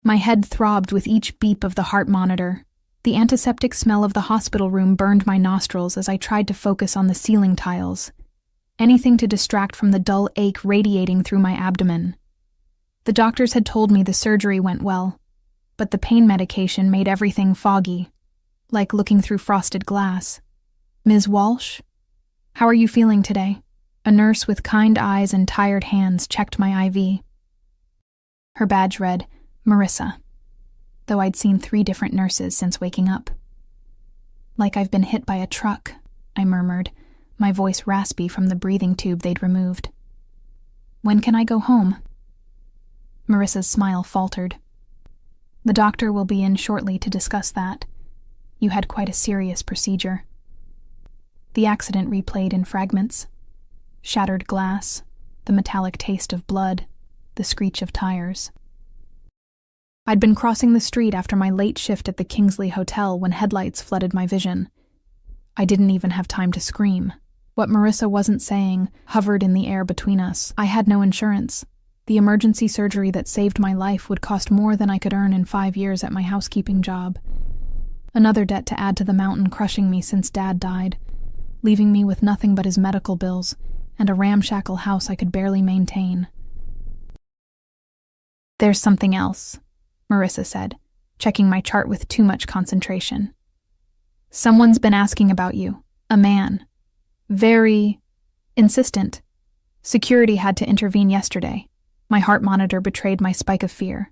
My head throbbed with each beep of the heart monitor. The antiseptic smell of the hospital room burned my nostrils as I tried to focus on the ceiling tiles. Anything to distract from the dull ache radiating through my abdomen. The doctors had told me the surgery went well, but the pain medication made everything foggy, like looking through frosted glass. "Ms. Walsh? How are you feeling today?" A nurse with kind eyes and tired hands checked my IV. Her badge read, Marissa, though I'd seen 3 different nurses since waking up. "Like I've been hit by a truck," I murmured, my voice raspy from the breathing tube they'd removed. "When can I go home?" Marissa's smile faltered. "The doctor will be in shortly to discuss that. You had quite a serious procedure." The accident replayed in fragments. Shattered glass, the metallic taste of blood, the screech of tires. I'd been crossing the street after my late shift at the Kingsley Hotel when headlights flooded my vision. I didn't even have time to scream. What Marissa wasn't saying hovered in the air between us. I had no insurance. The emergency surgery that saved my life would cost more than I could earn in 5 years at my housekeeping job. Another debt to add to the mountain crushing me since Dad died, leaving me with nothing but his medical bills and a ramshackle house I could barely maintain. "There's something else," Marissa said, checking my chart with too much concentration. "Someone's been asking about you. A man. Very insistent. Security had to intervene yesterday. My heart monitor betrayed my spike of fear."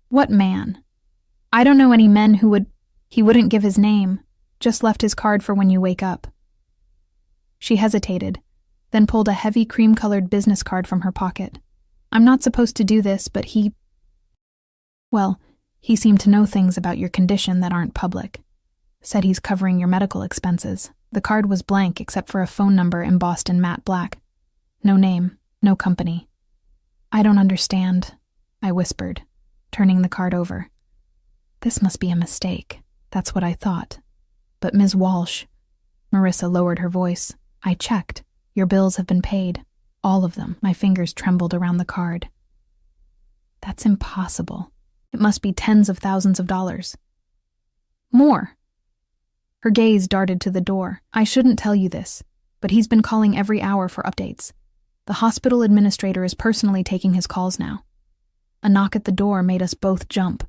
"What man?" "I don't know any men who would—" "He wouldn't give his name, just left his card for when you wake up." She hesitated, then pulled a heavy cream-colored business card from her pocket. "I'm not supposed to do this, but he seemed to know things about your condition that aren't public. Said he's covering your medical expenses." The card was blank except for a phone number embossed in matte black. No name, no company. "I don't understand," I whispered, turning the card over. This must be a mistake. That's what I thought. "But Ms. Walsh," Marissa lowered her voice, "I checked. Your bills have been paid. All of them." My fingers trembled around the card. "That's impossible. It must be tens of thousands of dollars." "More." Her gaze darted to the door. "I shouldn't tell you this, but he's been calling every hour for updates. The hospital administrator is personally taking his calls now." A knock at the door made us both jump.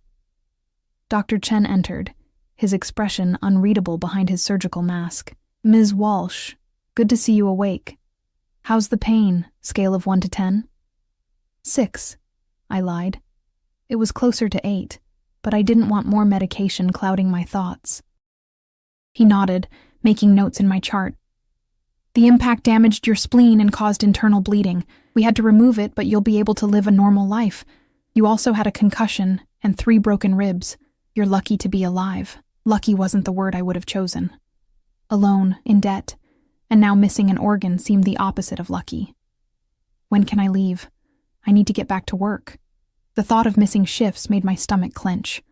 Dr. Chen entered, his expression unreadable behind his surgical mask. "Ms. Walsh, good to see you awake. How's the pain, scale of 1 to 10? 6, I lied. It was closer to 8, but I didn't want more medication clouding my thoughts. He nodded, making notes in my chart. "The impact damaged your spleen and caused internal bleeding. We had to remove it, but you'll be able to live a normal life. You also had a concussion and 3 broken ribs. You're lucky to be alive." Lucky wasn't the word I would have chosen. Alone, in debt, and now missing an organ seemed the opposite of lucky. "When can I leave? I need to get back to work." The thought of missing shifts made my stomach clench.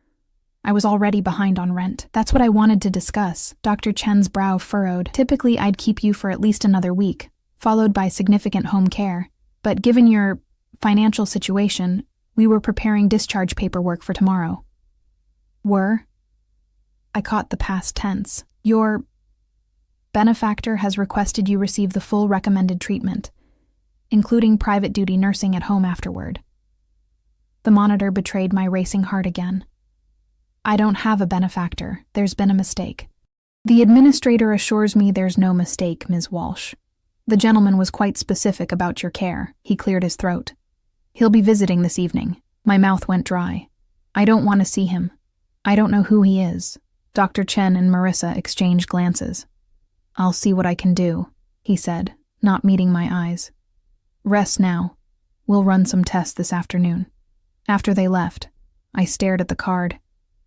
I was already behind on rent. "That's what I wanted to discuss." Dr. Chen's brow furrowed. "Typically, I'd keep you for at least another week, followed by significant home care. But given your financial situation, we were preparing discharge paperwork for tomorrow." "Were?" I caught the past tense. "Your benefactor has requested you receive the full recommended treatment, including private duty nursing at home afterward." The monitor betrayed my racing heart again. "I don't have a benefactor. There's been a mistake." "The administrator assures me there's no mistake, Ms. Walsh. The gentleman was quite specific about your care." He cleared his throat. "He'll be visiting this evening." My mouth went dry. "I don't want to see him. I don't know who he is." Dr. Chen and Marissa exchanged glances. "I'll see what I can do," he said, not meeting my eyes. "Rest now. We'll run some tests this afternoon." After they left, I stared at the card,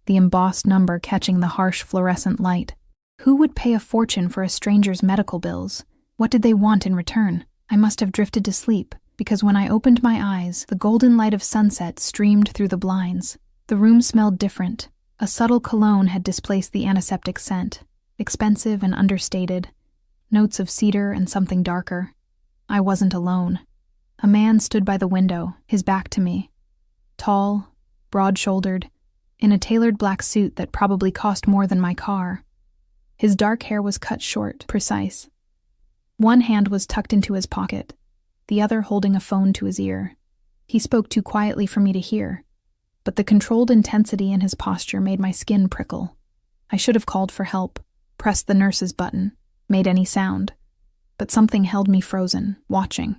the embossed number catching the harsh fluorescent light. Who would pay a fortune for a stranger's medical bills? What did they want in return? I must have drifted to sleep, because when I opened my eyes, the golden light of sunset streamed through the blinds. The room smelled different. A subtle cologne had displaced the antiseptic scent, expensive and understated, notes of cedar and something darker. I wasn't alone. A man stood by the window, his back to me. Tall, broad-shouldered, in a tailored black suit that probably cost more than my car. His dark hair was cut short, precise. One hand was tucked into his pocket, the other holding a phone to his ear. He spoke too quietly for me to hear, but the controlled intensity in his posture made my skin prickle. I should have called for help, pressed the nurse's button, made any sound, but something held me frozen, watching.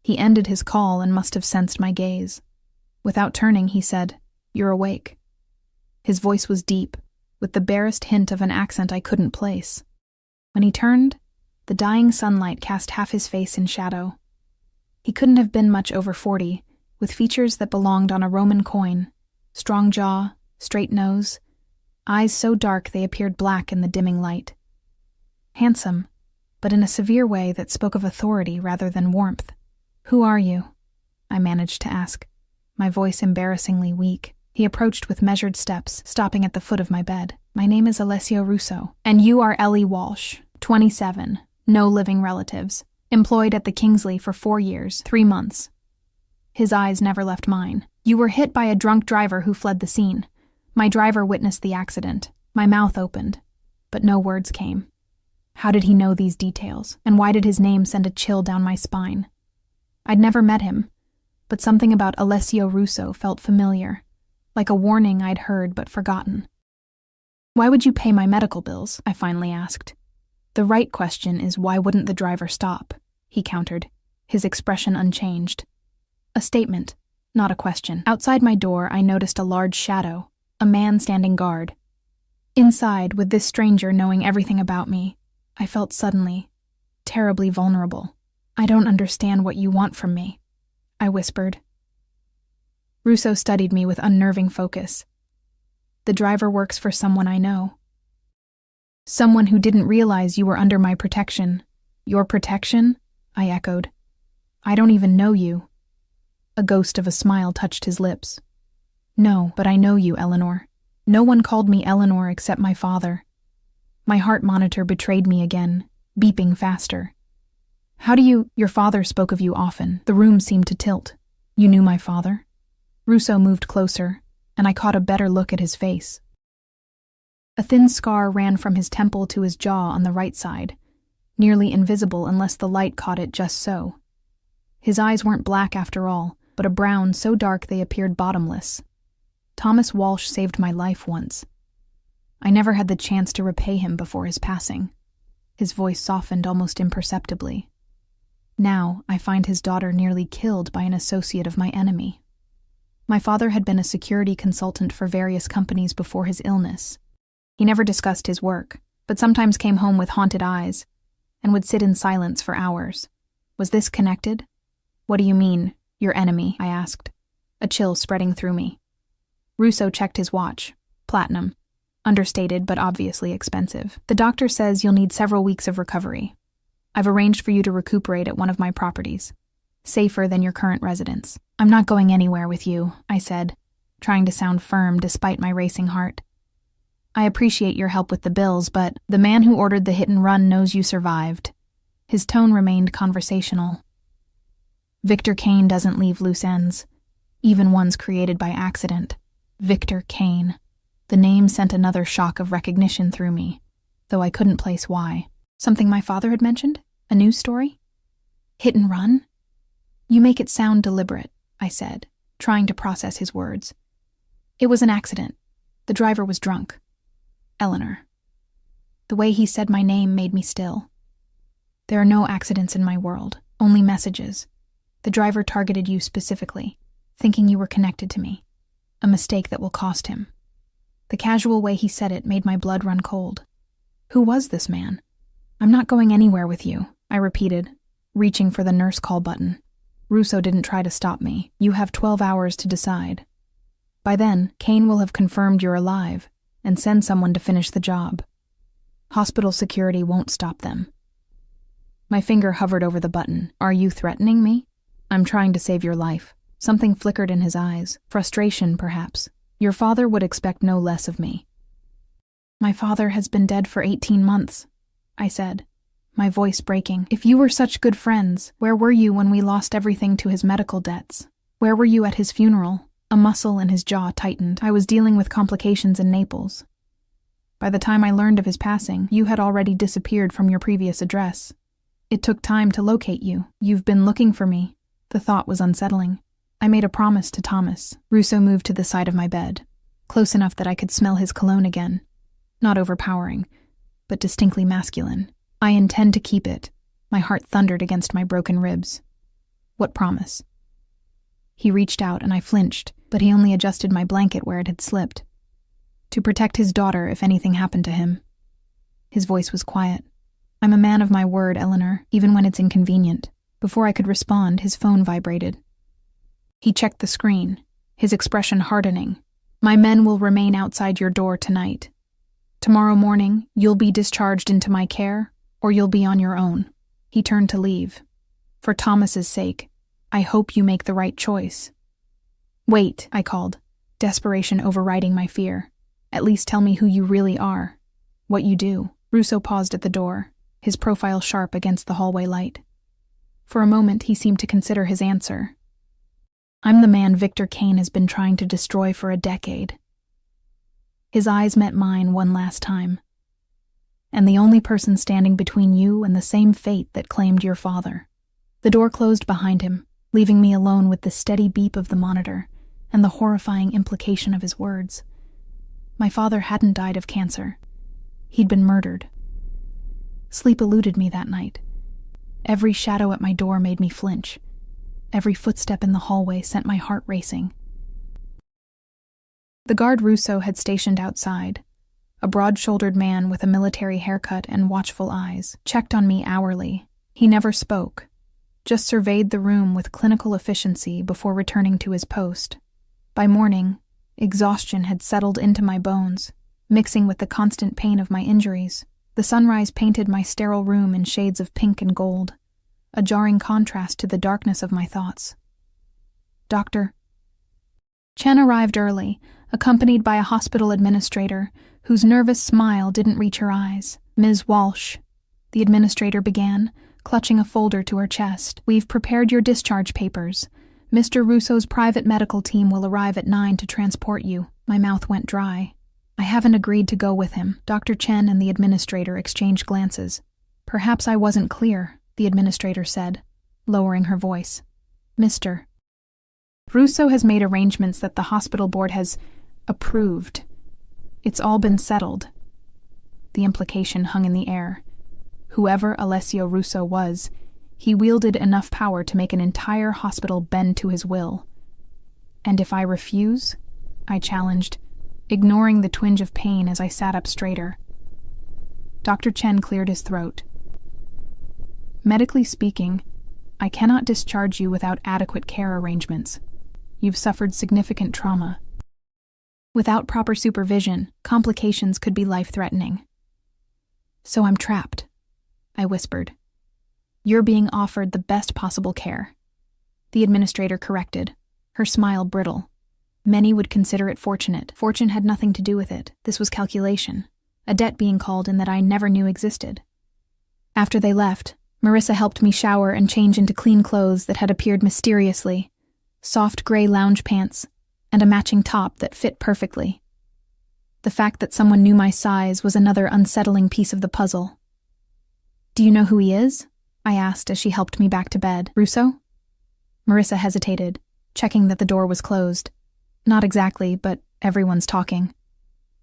He ended his call and must have sensed my gaze. Without turning, he said, "You're awake." His voice was deep, with the barest hint of an accent I couldn't place. When he turned, the dying sunlight cast half his face in shadow. He couldn't have been much over 40, with features that belonged on a Roman coin, strong jaw, straight nose, eyes so dark they appeared black in the dimming light. Handsome, but in a severe way that spoke of authority rather than warmth. "Who are you?" I managed to ask, my voice embarrassingly weak. He approached with measured steps, stopping at the foot of my bed. "My name is Alessio Russo, and you are Ellie Walsh, 27, no living relatives, employed at the Kingsley for 4 years, 3 months. His eyes never left mine. "You were hit by a drunk driver who fled the scene. My driver witnessed the accident." My mouth opened, but no words came. How did he know these details, and why did his name send a chill down my spine? I'd never met him, but something about Alessio Russo felt familiar, like a warning I'd heard but forgotten. "Why would you pay my medical bills?" I finally asked. "The right question is why wouldn't the driver stop?" he countered, his expression unchanged. A statement, not a question. Outside my door, I noticed a large shadow, a man standing guard. Inside, with this stranger knowing everything about me, I felt suddenly, terribly vulnerable. "I don't understand what you want from me," I whispered. Russo studied me with unnerving focus. "The driver works for someone I know." "Someone who didn't realize you were under my protection." "Your protection?" I echoed. "I don't even know you." A ghost of a smile touched his lips. "No, but I know you, Eleanor. No one called me Eleanor except my father." My heart monitor betrayed me again, beeping faster. "How do you— Your father spoke of you often." The room seemed to tilt. "You knew my father?" Russo moved closer, and I caught a better look at his face. A thin scar ran from his temple to his jaw on the right side, nearly invisible unless the light caught it just so. His eyes weren't black after all, but a brown so dark they appeared bottomless. Thomas Walsh saved my life once. I never had the chance to repay him before his passing. His voice softened almost imperceptibly. Now, I find his daughter nearly killed by an associate of my enemy. My father had been a security consultant for various companies before his illness. He never discussed his work, but sometimes came home with haunted eyes, and would sit in silence for hours. Was this connected? "What do you mean, your enemy?" I asked, a chill spreading through me. Russo checked his watch. Platinum. Understated, but obviously expensive. "The doctor says you'll need several weeks of recovery. I've arranged for you to recuperate at one of my properties. Safer than your current residence." "I'm not going anywhere with you," I said, trying to sound firm despite my racing heart. "I appreciate your help with the bills, but the man who ordered the hit and run knows you survived." His tone remained conversational. "Victor Kane doesn't leave loose ends, even ones created by accident." Victor Kane. The name sent another shock of recognition through me, though I couldn't place why. Something my father had mentioned? A news story? "Hit and run?" "You make it sound deliberate," I said, trying to process his words. "It was an accident. The driver was drunk. Eleanor." The way he said my name made me still. "There are no accidents in my world, only messages. The driver targeted you specifically, thinking you were connected to me. A mistake that will cost him." The casual way he said it made my blood run cold. Who was this man? "I'm not going anywhere with you," I repeated, reaching for the nurse call button. Russo didn't try to stop me. "You have 12 hours to decide. By then, Kane will have confirmed you're alive and send someone to finish the job. Hospital security won't stop them." My finger hovered over the button. "Are you threatening me?" "I'm trying to save your life." Something flickered in his eyes. Frustration, perhaps. "Your father would expect no less of me." "My father has been dead for 18 months, I said, my voice breaking. "If you were such good friends, where were you when we lost everything to his medical debts? Where were you at his funeral?" A muscle in his jaw tightened. I was dealing with complications in Naples. By the time I learned of his passing, you had already disappeared from your previous address. It took time to locate you. You've been looking for me. The thought was unsettling. I made a promise to Thomas. Russo moved to the side of my bed, close enough that I could smell his cologne again. Not overpowering, but distinctly masculine. I intend to keep it. My heart thundered against my broken ribs. What promise? He reached out and I flinched, but he only adjusted my blanket where it had slipped. To protect his daughter if anything happened to him. His voice was quiet. I'm a man of my word, Eleanor, even when it's inconvenient. Before I could respond, his phone vibrated. He checked the screen, his expression hardening. My men will remain outside your door tonight. Tomorrow morning, you'll be discharged into my care, or you'll be on your own. He turned to leave. For Thomas's sake, I hope you make the right choice. Wait, I called, desperation overriding my fear. At least tell me who you really are, what you do. Russo paused at the door, his profile sharp against the hallway light. For a moment, he seemed to consider his answer. I'm the man Victor Kane has been trying to destroy for a decade. His eyes met mine one last time. And the only person standing between you and the same fate that claimed your father. The door closed behind him, leaving me alone with the steady beep of the monitor and the horrifying implication of his words. My father hadn't died of cancer. He'd been murdered. Sleep eluded me that night. Every shadow at my door made me flinch. Every footstep in the hallway sent my heart racing. The guard Russo had stationed outside, a broad-shouldered man with a military haircut and watchful eyes, checked on me hourly. He never spoke, just surveyed the room with clinical efficiency before returning to his post. By morning, exhaustion had settled into my bones, mixing with the constant pain of my injuries. The sunrise painted my sterile room in shades of pink and gold, a jarring contrast to the darkness of my thoughts. Doctor. Chen arrived early, accompanied by a hospital administrator, whose nervous smile didn't reach her eyes. Ms. Walsh, the administrator began, clutching a folder to her chest. We've prepared your discharge papers. Mr. Russo's private medical team will arrive at 9 to transport you. My mouth went dry. I haven't agreed to go with him. Dr. Chen and the administrator exchanged glances. Perhaps I wasn't clear, the administrator said, lowering her voice. Mr. Russo has made arrangements that the hospital board has approved. It's all been settled. The implication hung in the air. Whoever Alessio Russo was, he wielded enough power to make an entire hospital bend to his will. And if I refuse? I challenged, ignoring the twinge of pain as I sat up straighter. Dr. Chen cleared his throat. Medically speaking, I cannot discharge you without adequate care arrangements. You've suffered significant trauma. Without proper supervision, complications could be life-threatening. So I'm trapped, I whispered. You're being offered the best possible care. The administrator corrected, her smile brittle. Many would consider it fortunate. Fortune had nothing to do with it. This was calculation, a debt being called in that I never knew existed. After they left, Marissa helped me shower and change into clean clothes that had appeared mysteriously, soft gray lounge pants, and a matching top that fit perfectly. The fact that someone knew my size was another unsettling piece of the puzzle. Do you know who he is? I asked as she helped me back to bed. Russo? Marissa hesitated, checking that the door was closed. Not exactly, but everyone's talking.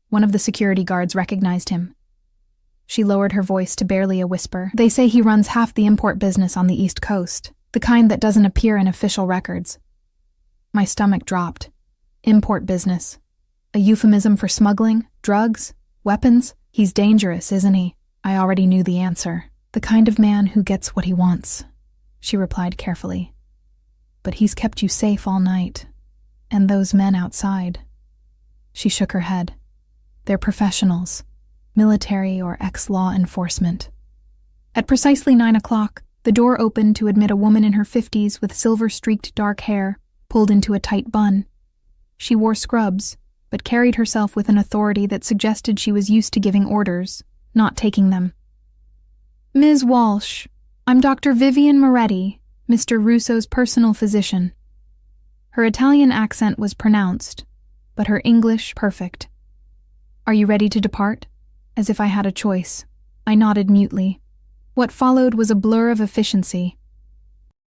One of the security guards recognized him. She lowered her voice to barely a whisper. They say he runs half the import business on the East Coast, the kind that doesn't appear in official records. My stomach dropped. Import business. A euphemism for smuggling, drugs, weapons? He's dangerous, isn't he? I already knew the answer. The kind of man who gets what he wants, she replied carefully. But he's kept you safe all night. And those men outside. She shook her head. They're professionals, military or ex-law enforcement. At precisely 9 o'clock, the door opened to admit a woman in her 50s with silver-streaked dark hair, pulled into a tight bun. She wore scrubs, but carried herself with an authority that suggested she was used to giving orders, not taking them. Ms. Walsh, I'm Dr. Vivian Moretti, Mr. Russo's personal physician. Her Italian accent was pronounced, but her English perfect. "Are you ready to depart?" As if I had a choice. I nodded mutely. What followed was a blur of efficiency.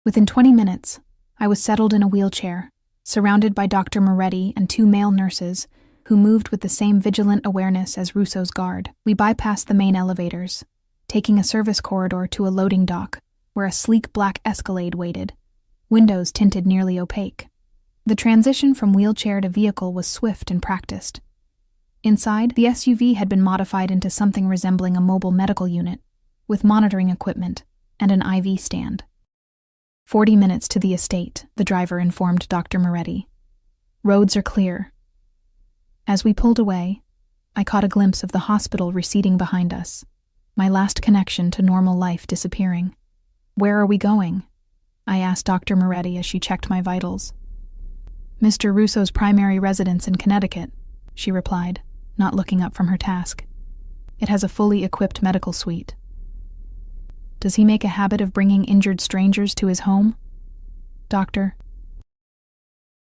Within 20 minutes, I was settled in a wheelchair, surrounded by Dr. Moretti and 2 male nurses who moved with the same vigilant awareness as Russo's guard. We bypassed the main elevators, taking a service corridor to a loading dock where a sleek black Escalade waited, windows tinted nearly opaque. The transition from wheelchair to vehicle was swift and practiced. Inside, the SUV had been modified into something resembling a mobile medical unit, with monitoring equipment and an IV stand. 40 minutes to the estate, the driver informed Dr. Moretti. Roads are clear. As we pulled away, I caught a glimpse of the hospital receding behind us, my last connection to normal life disappearing. "Where are we going?" I asked Dr. Moretti as she checked my vitals. "Mr. Russo's primary residence in Connecticut," she replied, not looking up from her task. "It has a fully equipped medical suite." "Does he make a habit of bringing injured strangers to his home?" "Doctor."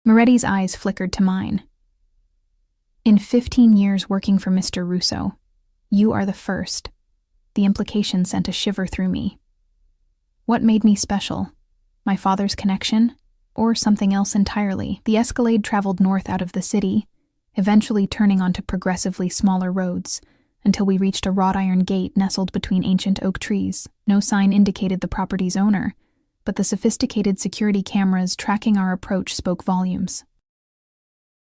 Moretti's eyes flickered to mine. "In 15 years working for Mr. Russo, you are the first." The implication sent a shiver through me. What made me special? My father's connection? Or something else entirely? The Escalade traveled north out of the city, eventually turning onto progressively smaller roads, until we reached a wrought iron gate nestled between ancient oak trees. No sign indicated the property's owner, but the sophisticated security cameras tracking our approach spoke volumes.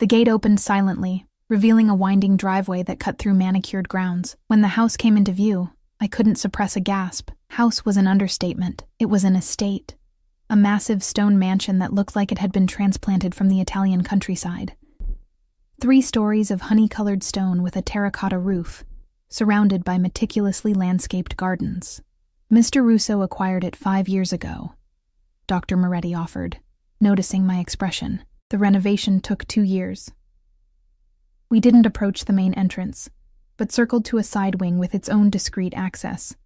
The gate opened silently, revealing a winding driveway that cut through manicured grounds. When the house came into view, I couldn't suppress a gasp. House was an understatement. It was an estate. A massive stone mansion that looked like it had been transplanted from the Italian countryside. 3 stories of honey-colored stone with a terracotta roof, surrounded by meticulously landscaped gardens. "Mr. Russo acquired it 5 years ago," Dr. Moretti offered, noticing my expression. "The renovation took 2 years." We didn't approach the main entrance, but circled to a side wing with its own discreet access.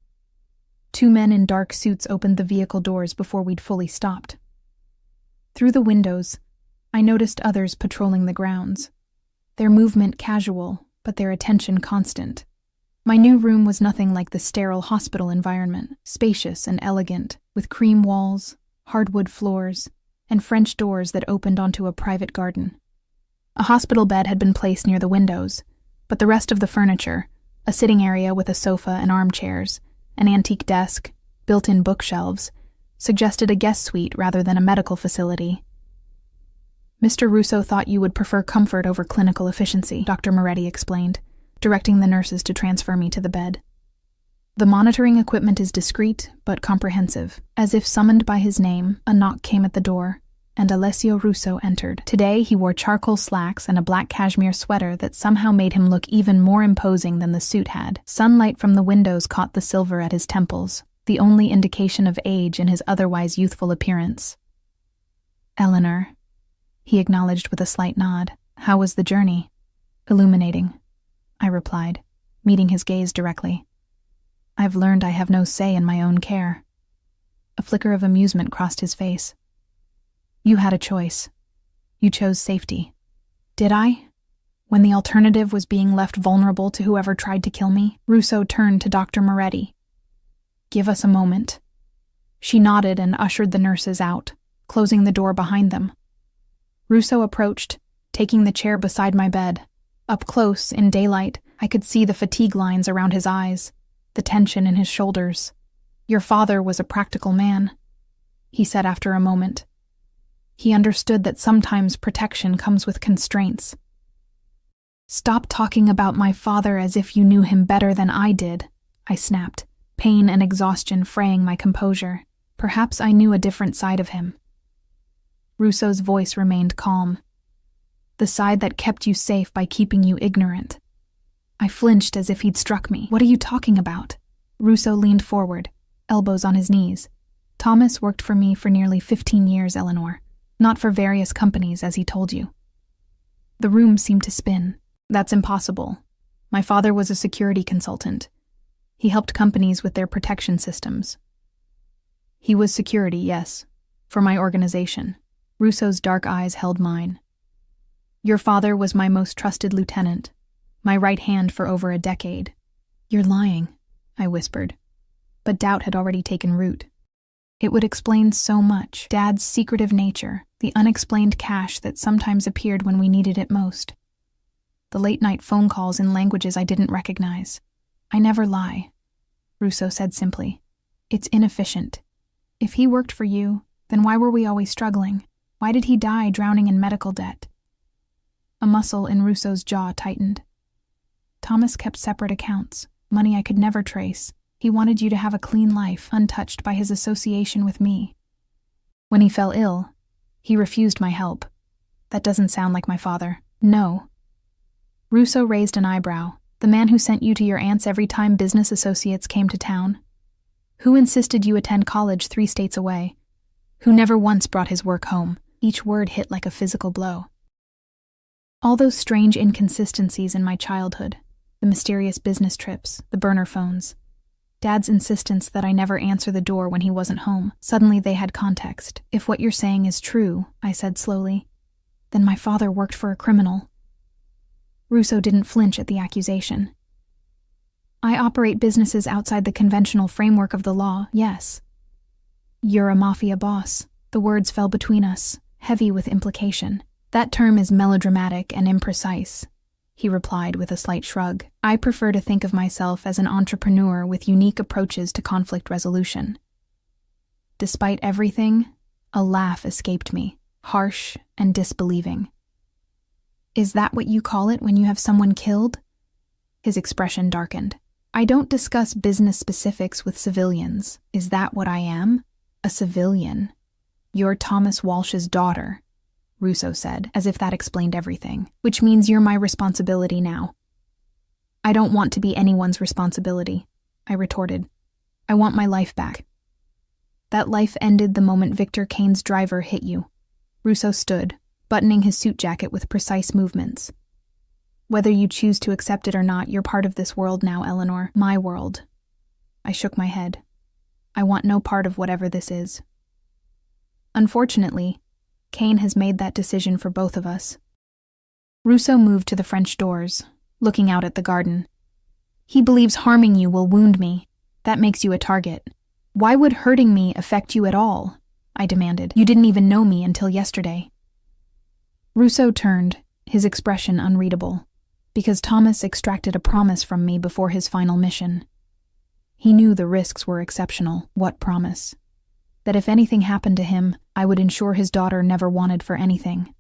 2 men in dark suits opened the vehicle doors before we'd fully stopped. Through the windows, I noticed others patrolling the grounds, their movement casual, but their attention constant. My new room was nothing like the sterile hospital environment, spacious and elegant, with cream walls, hardwood floors, and French doors that opened onto a private garden. A hospital bed had been placed near the windows, but the rest of the furniture, a sitting area with a sofa and armchairs, an antique desk, built-in bookshelves, suggested a guest suite rather than a medical facility. "Mr. Russo thought you would prefer comfort over clinical efficiency," Dr. Moretti explained, directing the nurses to transfer me to the bed. "The monitoring equipment is discreet but comprehensive." As if summoned by his name, a knock came at the door, and Alessio Russo entered. Today he wore charcoal slacks and a black cashmere sweater that somehow made him look even more imposing than the suit had. Sunlight from the windows caught the silver at his temples, the only indication of age in his otherwise youthful appearance. "Eleanor," he acknowledged with a slight nod. "How was the journey?" "Illuminating," I replied, meeting his gaze directly. "I've learned I have no say in my own care." A flicker of amusement crossed his face. "You had a choice. You chose safety." "Did I? When the alternative was being left vulnerable to whoever tried to kill me?" Russo turned to Dr. Moretti. "Give us a moment." She nodded and ushered the nurses out, closing the door behind them. Russo approached, taking the chair beside my bed. Up close, in daylight, I could see the fatigue lines around his eyes, the tension in his shoulders. "Your father was a practical man," he said after a moment. "He understood that sometimes protection comes with constraints." "Stop talking about my father as if you knew him better than I did," I snapped, pain and exhaustion fraying my composure. Perhaps I knew a different side of him. Russo's voice remained calm. "The side that kept you safe by keeping you ignorant." I flinched as if he'd struck me. "What are you talking about?" Russo leaned forward, elbows on his knees. "Thomas worked for me for nearly 15 years, Eleanor. Not for various companies, as he told you." The room seemed to spin. "That's impossible. My father was a security consultant. He helped companies with their protection systems." "He was security, yes, for my organization. Russo's dark eyes held mine. Your father was my most trusted lieutenant, my right hand for over a decade. You're lying, I whispered, but doubt had already taken root. It would explain so much: Dad's secretive nature, the unexplained cash that sometimes appeared when we needed it most, the late-night phone calls in languages I didn't recognize. I never lie, Russo said simply. It's inefficient. If he worked for you, then why were we always struggling? Why did he die drowning in medical debt? A muscle in Russo's jaw tightened. Thomas kept separate accounts, money I could never trace. He wanted you to have a clean life, untouched by his association with me. When he fell ill, he refused my help. That doesn't sound like my father. No. Russo raised an eyebrow. The man who sent you to your aunt's every time business associates came to town? Who insisted you attend college 3 states away? Who never once brought his work home? Each word hit like a physical blow. All those strange inconsistencies in my childhood, the mysterious business trips, the burner phones, Dad's insistence that I never answer the door when he wasn't home. Suddenly they had context. If what you're saying is true, I said slowly, then my father worked for a criminal. Russo didn't flinch at the accusation. I operate businesses outside the conventional framework of the law, yes. You're a mafia boss. The words fell between us, heavy with implication. That term is melodramatic and imprecise, he replied with a slight shrug. I prefer to think of myself as an entrepreneur with unique approaches to conflict resolution. Despite everything, a laugh escaped me, harsh and disbelieving. Is that what you call it when you have someone killed? His expression darkened. I don't discuss business specifics with civilians. Is that what I am? A civilian. You're Thomas Walsh's daughter, Russo said, as if that explained everything, which means you're my responsibility now. I don't want to be anyone's responsibility, I retorted. I want my life back. That life ended the moment Victor Kane's driver hit you. Russo stood, buttoning his suit jacket with precise movements. Whether you choose to accept it or not, you're part of this world now, Eleanor. My world. I shook my head. I want no part of whatever this is. Unfortunately, Kane has made that decision for both of us. Russo moved to the French doors, looking out at the garden. He believes harming you will wound me. That makes you a target. Why would hurting me affect you at all? I demanded. You didn't even know me until yesterday. Russo turned, his expression unreadable, because Thomas extracted a promise from me before his final mission. He knew the risks were exceptional. What promise? That if anything happened to him, I would ensure his daughter never wanted for anything.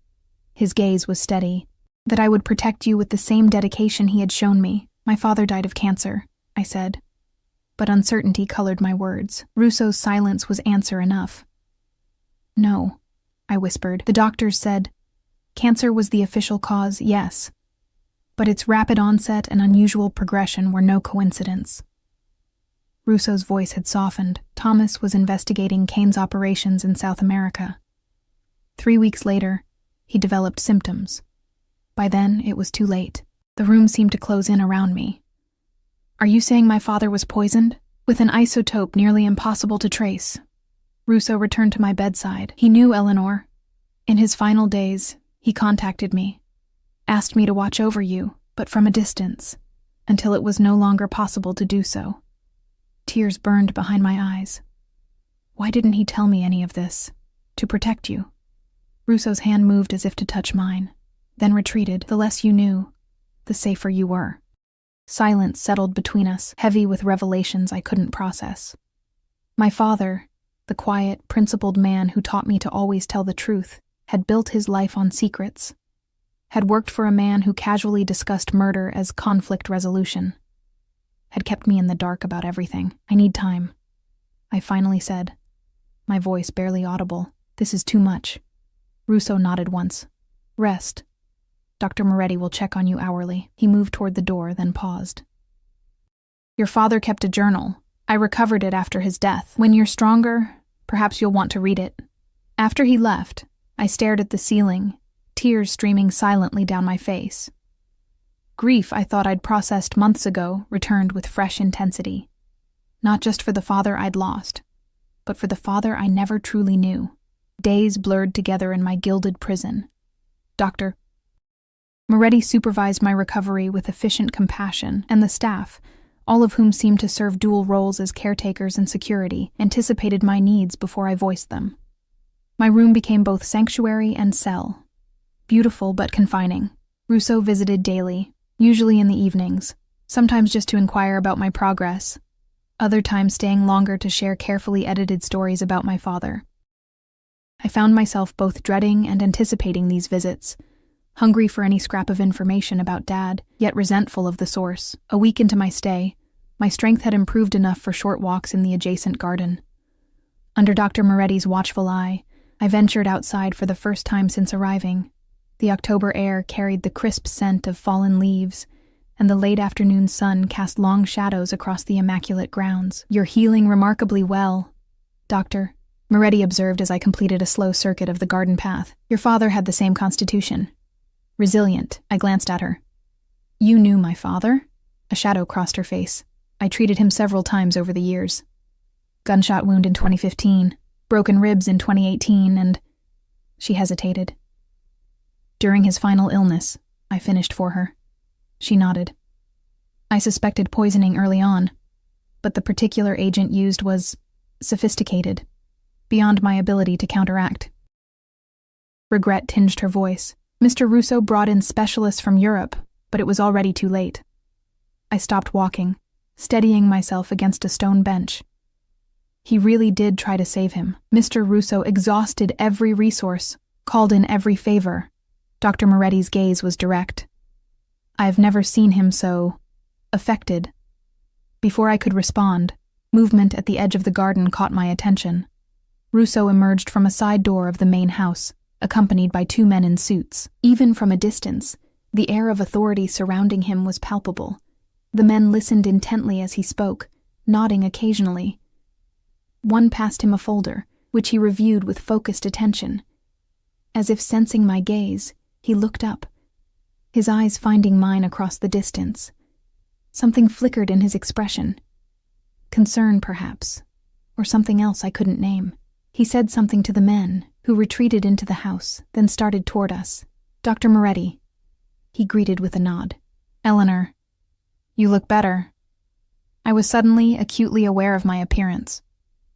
His gaze was steady. That I would protect you with the same dedication he had shown me. My father died of cancer, I said. But uncertainty colored my words. Russo's silence was answer enough. No, I whispered. The doctors said cancer was the official cause, yes. But its rapid onset and unusual progression were no coincidence. Russo's voice had softened. Thomas was investigating Kane's operations in South America. 3 weeks later, he developed symptoms. By then, it was too late. The room seemed to close in around me. Are you saying my father was poisoned? With an isotope nearly impossible to trace. Russo returned to my bedside. He knew Eleanor. In his final days, he contacted me, asked me to watch over you, but from a distance, until it was no longer possible to do so. Tears burned behind my eyes. Why didn't he tell me any of this? To protect you. Russo's hand moved as if to touch mine, then retreated. The less you knew, the safer you were. Silence settled between us, heavy with revelations I couldn't process. My father, the quiet, principled man who taught me to always tell the truth, had built his life on secrets, had worked for a man who casually discussed murder as conflict resolution, had kept me in the dark about everything. I need time, I finally said, my voice barely audible. This is too much. Russo nodded once. Rest. Dr. Moretti will check on you hourly. He moved toward the door, then paused. Your father kept a journal. I recovered it after his death. When you're stronger, perhaps you'll want to read it. After he left, I stared at the ceiling, tears streaming silently down my face. Grief I thought I'd processed months ago returned with fresh intensity. Not just for the father I'd lost, but for the father I never truly knew. days blurred together in my gilded prison. Dr. Moretti supervised my recovery with efficient compassion, and the staff, all of whom seemed to serve dual roles as caretakers and security, anticipated my needs before I voiced them. My room became both sanctuary and cell. Beautiful but confining. Russo visited daily, usually in the evenings, sometimes just to inquire about my progress, other times staying longer to share carefully edited stories about my father. I found myself both dreading and anticipating these visits, hungry for any scrap of information about Dad, yet resentful of the source. A week into my stay, my strength had improved enough for short walks in the adjacent garden. Under Dr. Moretti's watchful eye, I ventured outside for the first time since arriving. The October air carried the crisp scent of fallen leaves, and the late afternoon sun cast long shadows across the immaculate grounds. "You're healing remarkably well, Doctor," Moretti observed as I completed a slow circuit of the garden path. "Your father had the same constitution. Resilient," I glanced at her. "You knew my father?" A shadow crossed her face. "I treated him several times over the years. Gunshot wound in 2015, broken ribs in 2018, and..." She hesitated. "During his final illness," I finished for her. She nodded. "I suspected poisoning early on, but the particular agent used was sophisticated, beyond my ability to counteract." Regret tinged her voice. "Mr. Russo brought in specialists from Europe, but it was already too late." I stopped walking, steadying myself against a stone bench. He really did try to save him. Mr. Russo exhausted every resource, called in every favor. Dr. Moretti's gaze was direct. I've never seen him so affected. Before I could respond, movement at the edge of the garden caught my attention. Russo emerged from a side door of the main house, accompanied by two men in suits. Even from a distance, the air of authority surrounding him was palpable. The men listened intently as he spoke, nodding occasionally. One passed him a folder, which he reviewed with focused attention. As if sensing my gaze, he looked up, his eyes finding mine across the distance. Something flickered in his expression. Concern, perhaps, or something else I couldn't name. He said something to the men, who retreated into the house, then started toward us. "Dr. Moretti," he greeted with a nod. "Eleanor, you look better." I was suddenly acutely aware of my appearance.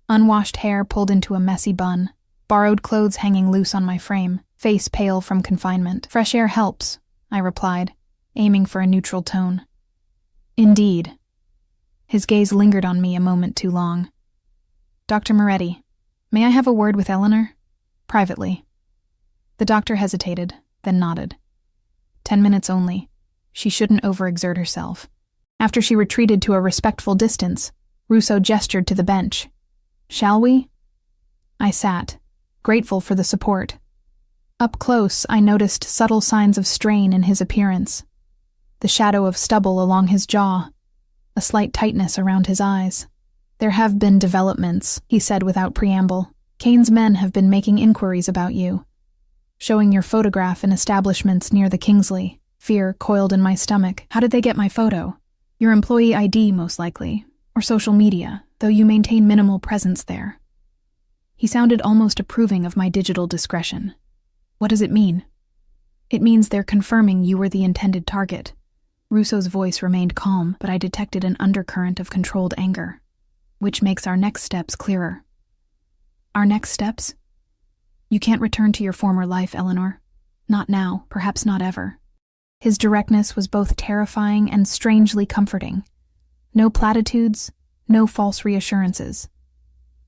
Unwashed hair pulled into a messy bun, borrowed clothes hanging loose on my frame, face pale from confinement. "Fresh air helps," I replied, aiming for a neutral tone. "Indeed." His gaze lingered on me a moment too long. "Dr. Moretti, may I have a word with Eleanor? Privately." The doctor hesitated, then nodded. 10 minutes only. She shouldn't overexert herself. After she retreated to a respectful distance, Russo gestured to the bench. "Shall we?" I sat, grateful for the support. Up close, I noticed subtle signs of strain in his appearance. The shadow of stubble along his jaw, a slight tightness around his eyes. "There have been developments," he said without preamble. "Kane's men have been making inquiries about you, showing your photograph in establishments near the Kingsley." Fear coiled in my stomach. "How did they get my photo?" "Your employee ID, most likely, or social media, though you maintain minimal presence there." He sounded almost approving of my digital discretion. "What does it mean?" "It means they're confirming you were the intended target." Russo's voice remained calm, but I detected an undercurrent of controlled anger. "Which makes our next steps clearer." "Our next steps?" "You can't return to your former life, Eleanor. Not now, perhaps not ever." His directness was both terrifying and strangely comforting. No platitudes, no false reassurances.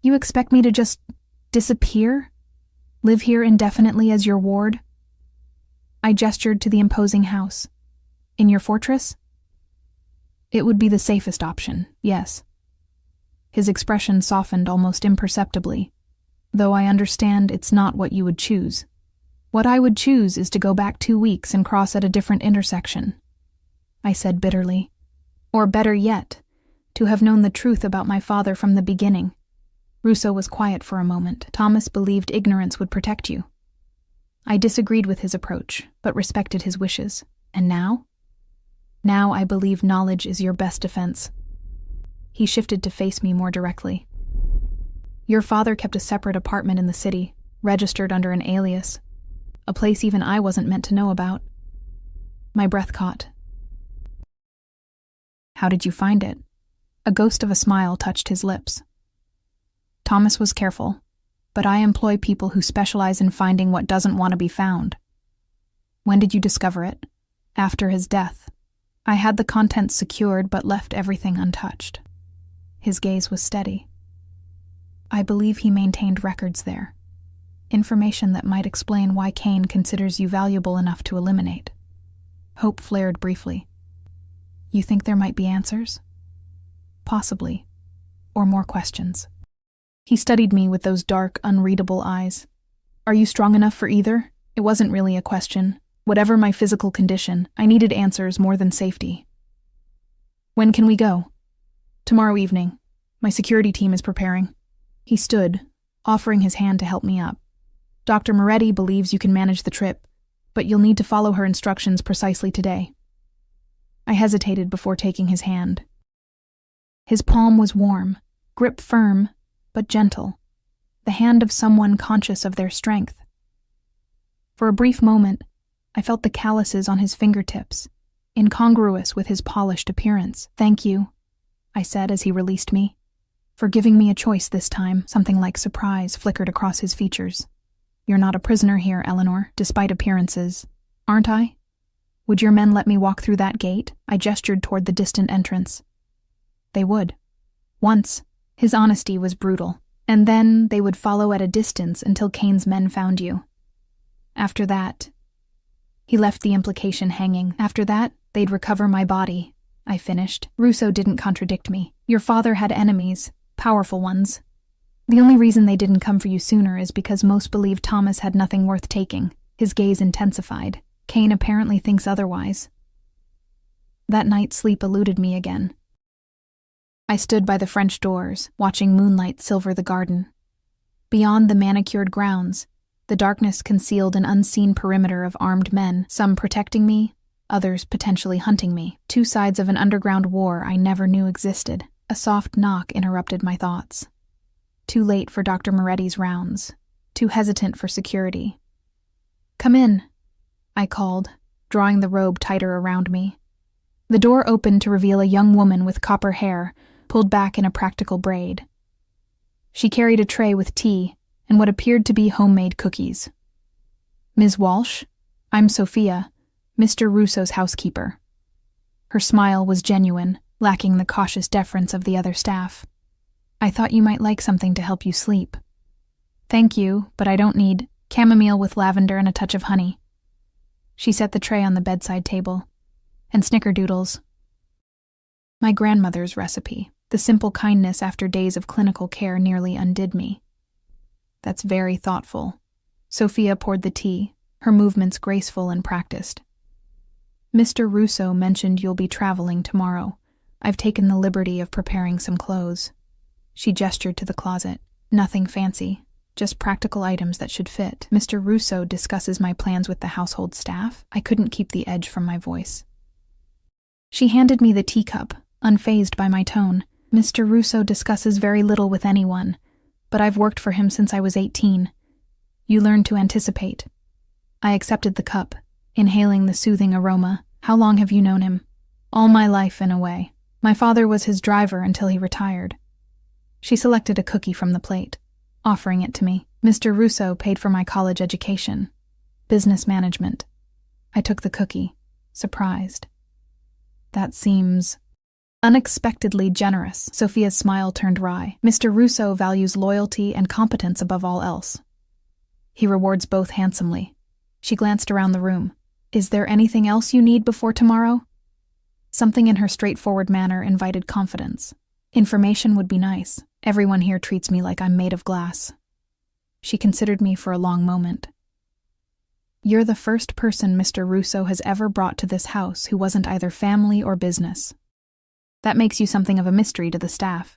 "You expect me to just disappear? Live here indefinitely as your ward?" I gestured to the imposing house. "In your fortress?" "It would be the safest option, yes." His expression softened almost imperceptibly, "though I understand it's not what you would choose. What I would choose is to go back 2 weeks and cross at a different intersection," I said bitterly. "Or better yet, to have known the truth about my father from the beginning." Russo was quiet for a moment. "Thomas believed ignorance would protect you." I disagreed with his approach, but respected his wishes. "And now?" "Now I believe knowledge is your best defense." He shifted to face me more directly. "Your father kept a separate apartment in the city, registered under an alias, a place even I wasn't meant to know about. My breath caught. How did you find it? A ghost of a smile touched his lips. Thomas was careful, but I employ people who specialize in finding what doesn't want to be found. When did you discover it? After his death. I had the contents secured but left everything untouched. His gaze was steady. I believe he maintained records there. Information that might explain why Kane considers you valuable enough to eliminate. Hope flared briefly. You think there might be answers? Possibly. Or more questions. He studied me with those dark, unreadable eyes. Are you strong enough for either? It wasn't really a question. Whatever my physical condition, I needed answers more than safety. When can we go? Tomorrow evening. My security team is preparing. He stood, offering his hand to help me up. Dr. Moretti believes you can manage the trip, but you'll need to follow her instructions precisely today. I hesitated before taking his hand. His palm was warm, grip firm, but gentle, the hand of someone conscious of their strength. For a brief moment, I felt the calluses on his fingertips, incongruous with his polished appearance. Thank you, I said as he released me. For giving me a choice this time, something like surprise flickered across his features. You're not a prisoner here, Eleanor, despite appearances. Aren't I? Would your men let me walk through that gate? I gestured toward the distant entrance. They would. Once, his honesty was brutal, and then they would follow at a distance until Kane's men found you. After that, he left the implication hanging. After that, they'd recover my body, I finished. Russo didn't contradict me. Your father had enemies, powerful ones. The only reason they didn't come for you sooner is because most believe Thomas had nothing worth taking. His gaze intensified. Kane apparently thinks otherwise. That night sleep eluded me again. I stood by the French doors, watching moonlight silver the garden. Beyond the manicured grounds, the darkness concealed an unseen perimeter of armed men, some protecting me, others potentially hunting me. Two sides of an underground war I never knew existed. A soft knock interrupted my thoughts. Too late for Dr. Moretti's rounds. Too hesitant for security. Come in, I called, drawing the robe tighter around me. The door opened to reveal a young woman with copper hair, pulled back in a practical braid. She carried a tray with tea and what appeared to be homemade cookies. Ms. Walsh, I'm Sophia, Mr. Russo's housekeeper. Her smile was genuine, lacking the cautious deference of the other staff. I thought you might like something to help you sleep. Thank you, but I don't need chamomile with lavender and a touch of honey. She set the tray on the bedside table. And snickerdoodles. My grandmother's recipe. The simple kindness after days of clinical care nearly undid me. That's very thoughtful. Sophia poured the tea, her movements graceful and practiced. Mr. Russo mentioned you'll be traveling tomorrow. I've taken the liberty of preparing some clothes. She gestured to the closet. Nothing fancy, just practical items that should fit. Mr. Russo discusses my plans with the household staff. I couldn't keep the edge from my voice. She handed me the teacup, unfazed by my tone. Mr. Russo discusses very little with anyone, but I've worked for him since I was 18. You learn to anticipate. I accepted the cup, inhaling the soothing aroma. How long have you known him? All my life, in a way. My father was his driver until he retired. She selected a cookie from the plate, offering it to me. Mr. Russo paid for my college education. Business management. I took the cookie, surprised. That seems unexpectedly generous. Sophia's smile turned wry. Mr. Russo values loyalty and competence above all else. He rewards both handsomely. She glanced around the room. Is there anything else you need before tomorrow? Something in her straightforward manner invited confidence. Information would be nice. Everyone here treats me like I'm made of glass. She considered me for a long moment. You're the first person Mr. Russo has ever brought to this house who wasn't either family or business. That makes you something of a mystery to the staff.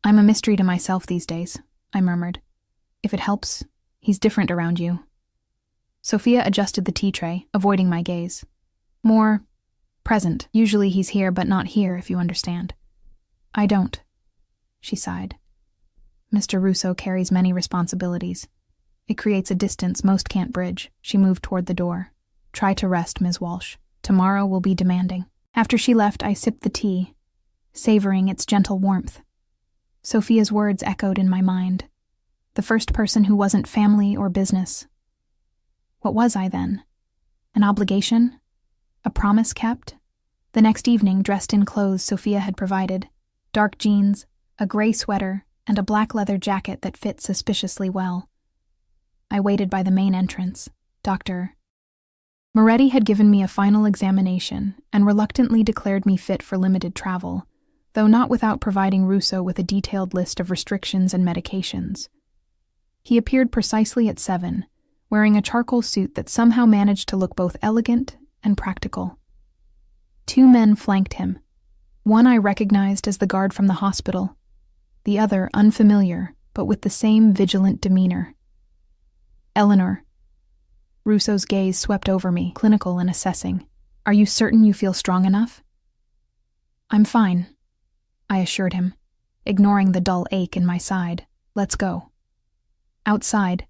I'm a mystery to myself these days, I murmured. If it helps, he's different around you. Sophia adjusted the tea tray, avoiding my gaze. More present. Usually he's here but not here, if you understand. I don't, she sighed. Mr. Russo carries many responsibilities. It creates a distance most can't bridge. She moved toward the door. Try to rest, Ms. Walsh. Tomorrow will be demanding. After she left, I sipped the tea, savoring its gentle warmth. Sophia's words echoed in my mind. The first person who wasn't family or business. What was I then? An obligation? A promise kept? The next evening, dressed in clothes Sophia had provided, dark jeans, a gray sweater, and a black leather jacket that fit suspiciously well. I waited by the main entrance. Dr. Moretti had given me a final examination and reluctantly declared me fit for limited travel, though not without providing Russo with a detailed list of restrictions and medications. He appeared precisely at 7, wearing a charcoal suit that somehow managed to look both elegant and practical. 2 men flanked him. One I recognized as the guard from the hospital, the other unfamiliar, but with the same vigilant demeanor. Eleanor. Russo's gaze swept over me, clinical and assessing. Are you certain you feel strong enough? I'm fine, I assured him, ignoring the dull ache in my side. Let's go. Outside,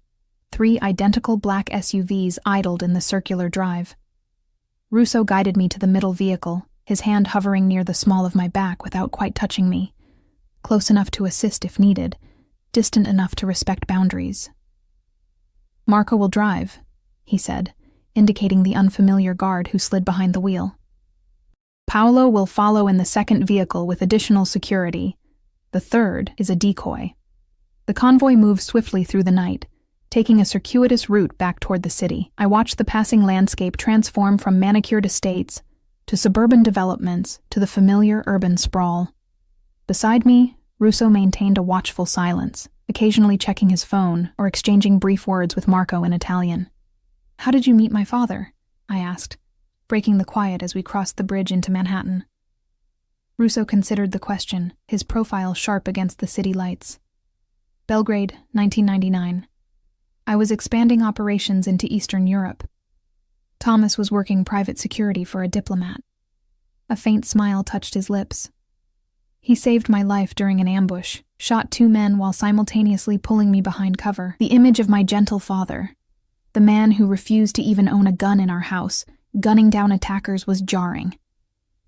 3 identical black SUVs idled in the circular drive. Russo guided me to the middle vehicle, his hand hovering near the small of my back without quite touching me, close enough to assist if needed, distant enough to respect boundaries. Marco will drive, he said, indicating the unfamiliar guard who slid behind the wheel. Paolo will follow in the second vehicle with additional security. The third is a decoy. The convoy moved swiftly through the night, taking a circuitous route back toward the city. I watched the passing landscape transform from manicured estates to suburban developments to the familiar urban sprawl. Beside me, Russo maintained a watchful silence, occasionally checking his phone or exchanging brief words with Marco in Italian. How did you meet my father? I asked, breaking the quiet as we crossed the bridge into Manhattan. Russo considered the question, his profile sharp against the city lights. Belgrade, 1999. I was expanding operations into Eastern Europe. Thomas was working private security for a diplomat. A faint smile touched his lips. He saved my life during an ambush, shot 2 men while simultaneously pulling me behind cover. The image of my gentle father, the man who refused to even own a gun in our house, gunning down attackers, was jarring.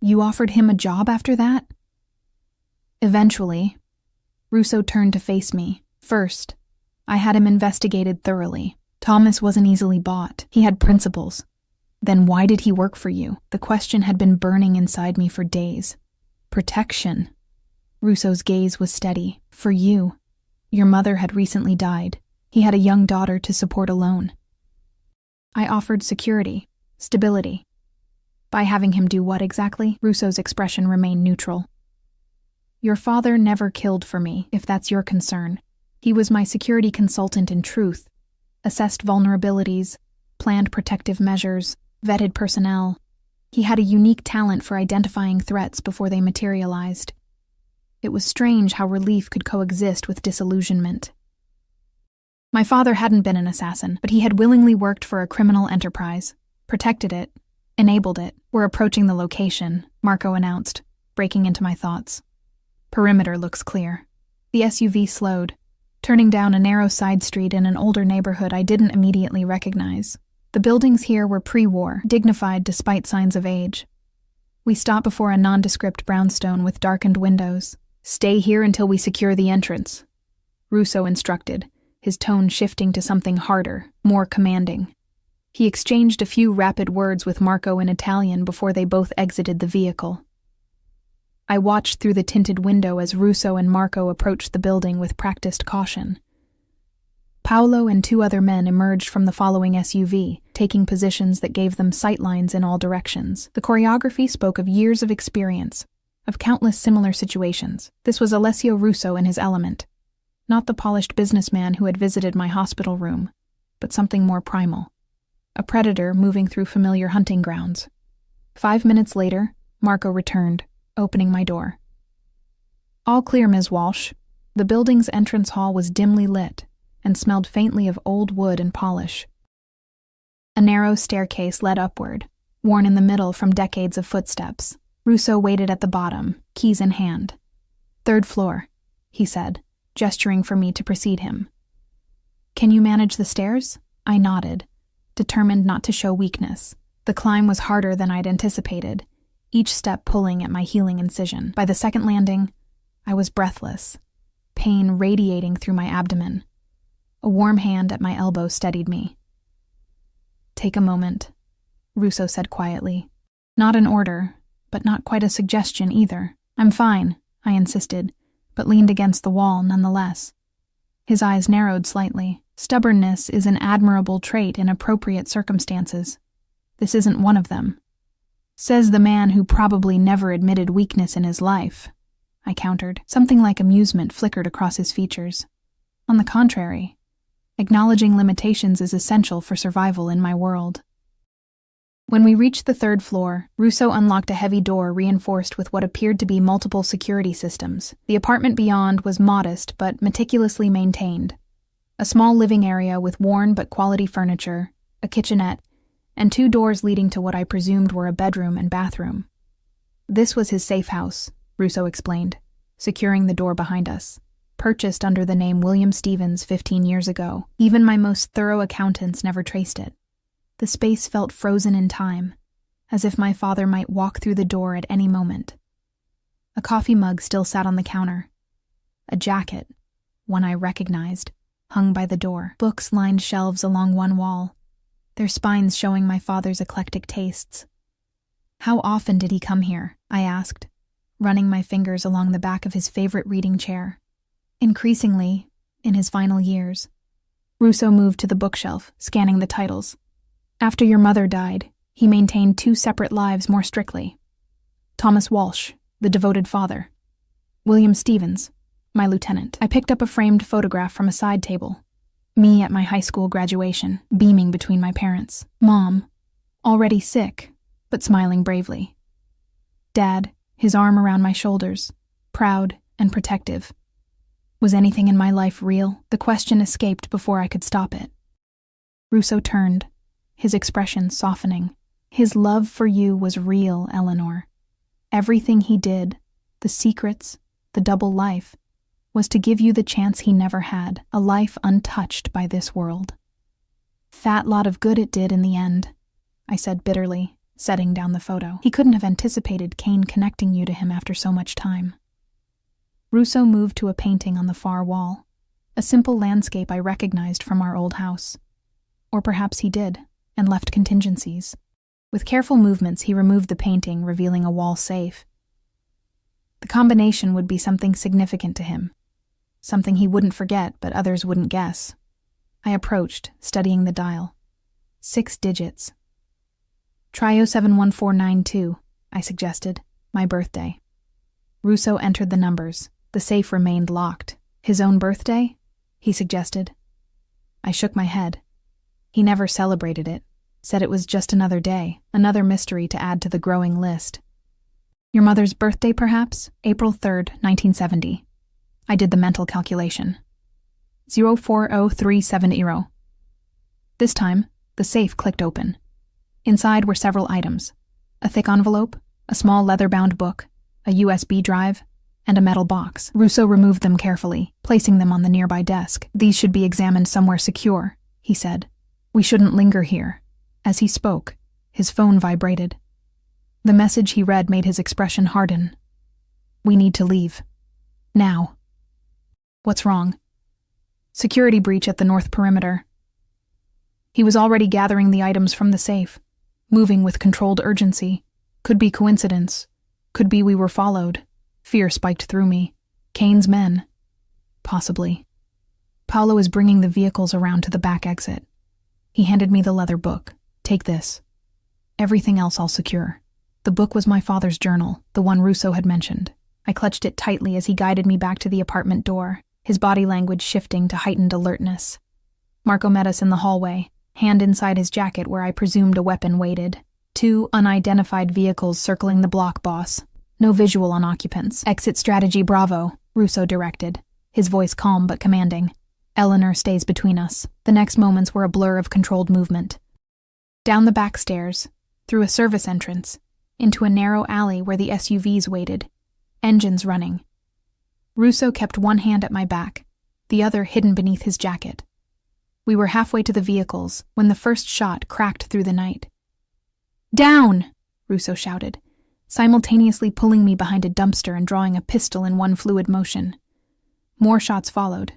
You offered him a job after that? Eventually, Russo turned to face me. First, I had him investigated thoroughly. Thomas wasn't easily bought. He had principles. Then why did he work for you? The question had been burning inside me for days. Protection. Russo's gaze was steady. For you. Your mother had recently died. He had a young daughter to support alone. I offered security, stability. By having him do what exactly? Russo's expression remained neutral. Your father never killed for me, if that's your concern. He was my security consultant in truth, assessed vulnerabilities, planned protective measures, vetted personnel. He had a unique talent for identifying threats before they materialized. It was strange how relief could coexist with disillusionment. My father hadn't been an assassin, but he had willingly worked for a criminal enterprise, protected it, enabled it. We're approaching the location, Marco announced, breaking into my thoughts. Perimeter looks clear. The SUV slowed, turning down a narrow side street in an older neighborhood I didn't immediately recognize. The buildings here were pre-war, dignified despite signs of age. We stopped before a nondescript brownstone with darkened windows. Stay here until we secure the entrance, Russo instructed, his tone shifting to something harder, more commanding. He exchanged a few rapid words with Marco in Italian before they both exited the vehicle. I watched through the tinted window as Russo and Marco approached the building with practiced caution. Paolo and 2 other men emerged from the following SUV, taking positions that gave them sightlines in all directions. The choreography spoke of years of experience, of countless similar situations. This was Alessio Russo in his element, not the polished businessman who had visited my hospital room, but something more primal. A predator moving through familiar hunting grounds. 5 minutes later, Marco returned, opening my door. All clear, Ms. Walsh. The building's entrance hall was dimly lit and smelled faintly of old wood and polish. A narrow staircase led upward, worn in the middle from decades of footsteps. Russo waited at the bottom, keys in hand. 3rd floor, he said, gesturing for me to precede him. "Can you manage the stairs?" I nodded, determined not to show weakness. The climb was harder than I'd anticipated, each step pulling at my healing incision. By the second landing, I was breathless, pain radiating through my abdomen. A warm hand at my elbow steadied me. "Take a moment," Russo said quietly. Not an order, but not quite a suggestion either. "I'm fine," I insisted, but leaned against the wall nonetheless. His eyes narrowed slightly. "Stubbornness is an admirable trait in appropriate circumstances. This isn't one of them," says the man who probably never admitted weakness in his life, I countered. Something like amusement flickered across his features. On the contrary, acknowledging limitations is essential for survival in my world. When we reached the third floor, Russo unlocked a heavy door reinforced with what appeared to be multiple security systems. The apartment beyond was modest but meticulously maintained. A small living area with worn but quality furniture, a kitchenette, and 2 doors leading to what I presumed were a bedroom and bathroom. "This was his safe house," Russo explained, securing the door behind us. "Purchased under the name William Stevens 15 years ago. Even my most thorough accountants never traced it." The space felt frozen in time, as if my father might walk through the door at any moment. A coffee mug still sat on the counter. A jacket, one I recognized, hung by the door. Books lined shelves along one wall, their spines showing my father's eclectic tastes. "How often did he come here?" I asked, running my fingers along the back of his favorite reading chair. "Increasingly, in his final years." Russo moved to the bookshelf, scanning the titles. "After your mother died, he maintained 2 separate lives more strictly. Thomas Walsh, the devoted father. William Stevens, my lieutenant." I picked up a framed photograph from a side table. Me at my high school graduation, beaming between my parents. Mom, already sick, but smiling bravely. Dad, his arm around my shoulders, proud and protective. Was anything in my life real? The question escaped before I could stop it. Russo turned, his expression softening. "His love for you was real, Eleanor. Everything he did, the secrets, the double life, was to give you the chance he never had, a life untouched by this world. Fat lot of good it did in the end," I said bitterly, setting down the photo. "He couldn't have anticipated Kane connecting you to him after so much time." Russo moved to a painting on the far wall, a simple landscape I recognized from our old house. Or perhaps he did, and left contingencies. With careful movements, he removed the painting, revealing a wall safe. The combination would be something significant to him, something he wouldn't forget but others wouldn't guess. I approached, studying the dial. 6 digits. "Try 071492, I suggested. "My birthday." Russo entered the numbers. The safe remained locked. "His own birthday?" he suggested. I shook my head. He never celebrated it, said it was just another day, another mystery to add to the growing list. "Your mother's birthday, perhaps? April 3rd, 1970. I did the mental calculation. 04030. This time, the safe clicked open. Inside were several items: a thick envelope, a small leather-bound book, a USB drive, and a metal box. Russo removed them carefully, placing them on the nearby desk. "These should be examined somewhere secure," he said. "We shouldn't linger here." As he spoke, his phone vibrated. The message he read made his expression harden. "We need to leave. Now." "What's wrong?" "Security breach at the north perimeter." He was already gathering the items from the safe, moving with controlled urgency. Could be coincidence. Could be we were followed. Fear spiked through me. Kane's men. Possibly. Paolo is bringing the vehicles around to the back exit. He handed me the leather book. "Take this. Everything else I'll secure." The book was my father's journal, the one Russo had mentioned. I clutched it tightly as he guided me back to the apartment door, his body language shifting to heightened alertness. Marco met us in the hallway, hand inside his jacket where I presumed a weapon waited. 2 unidentified vehicles circling the block boss. No visual on occupants. "Exit strategy Bravo," Russo directed, his voice calm but commanding. "Eleanor stays between us." The next moments were a blur of controlled movement. Down the back stairs, through a service entrance, into a narrow alley where the SUVs waited, engines running. Russo kept one hand at my back, the other hidden beneath his jacket. We were halfway to the vehicles when the first shot cracked through the night. "Down!" Russo shouted, simultaneously pulling me behind a dumpster and drawing a pistol in one fluid motion. More shots followed.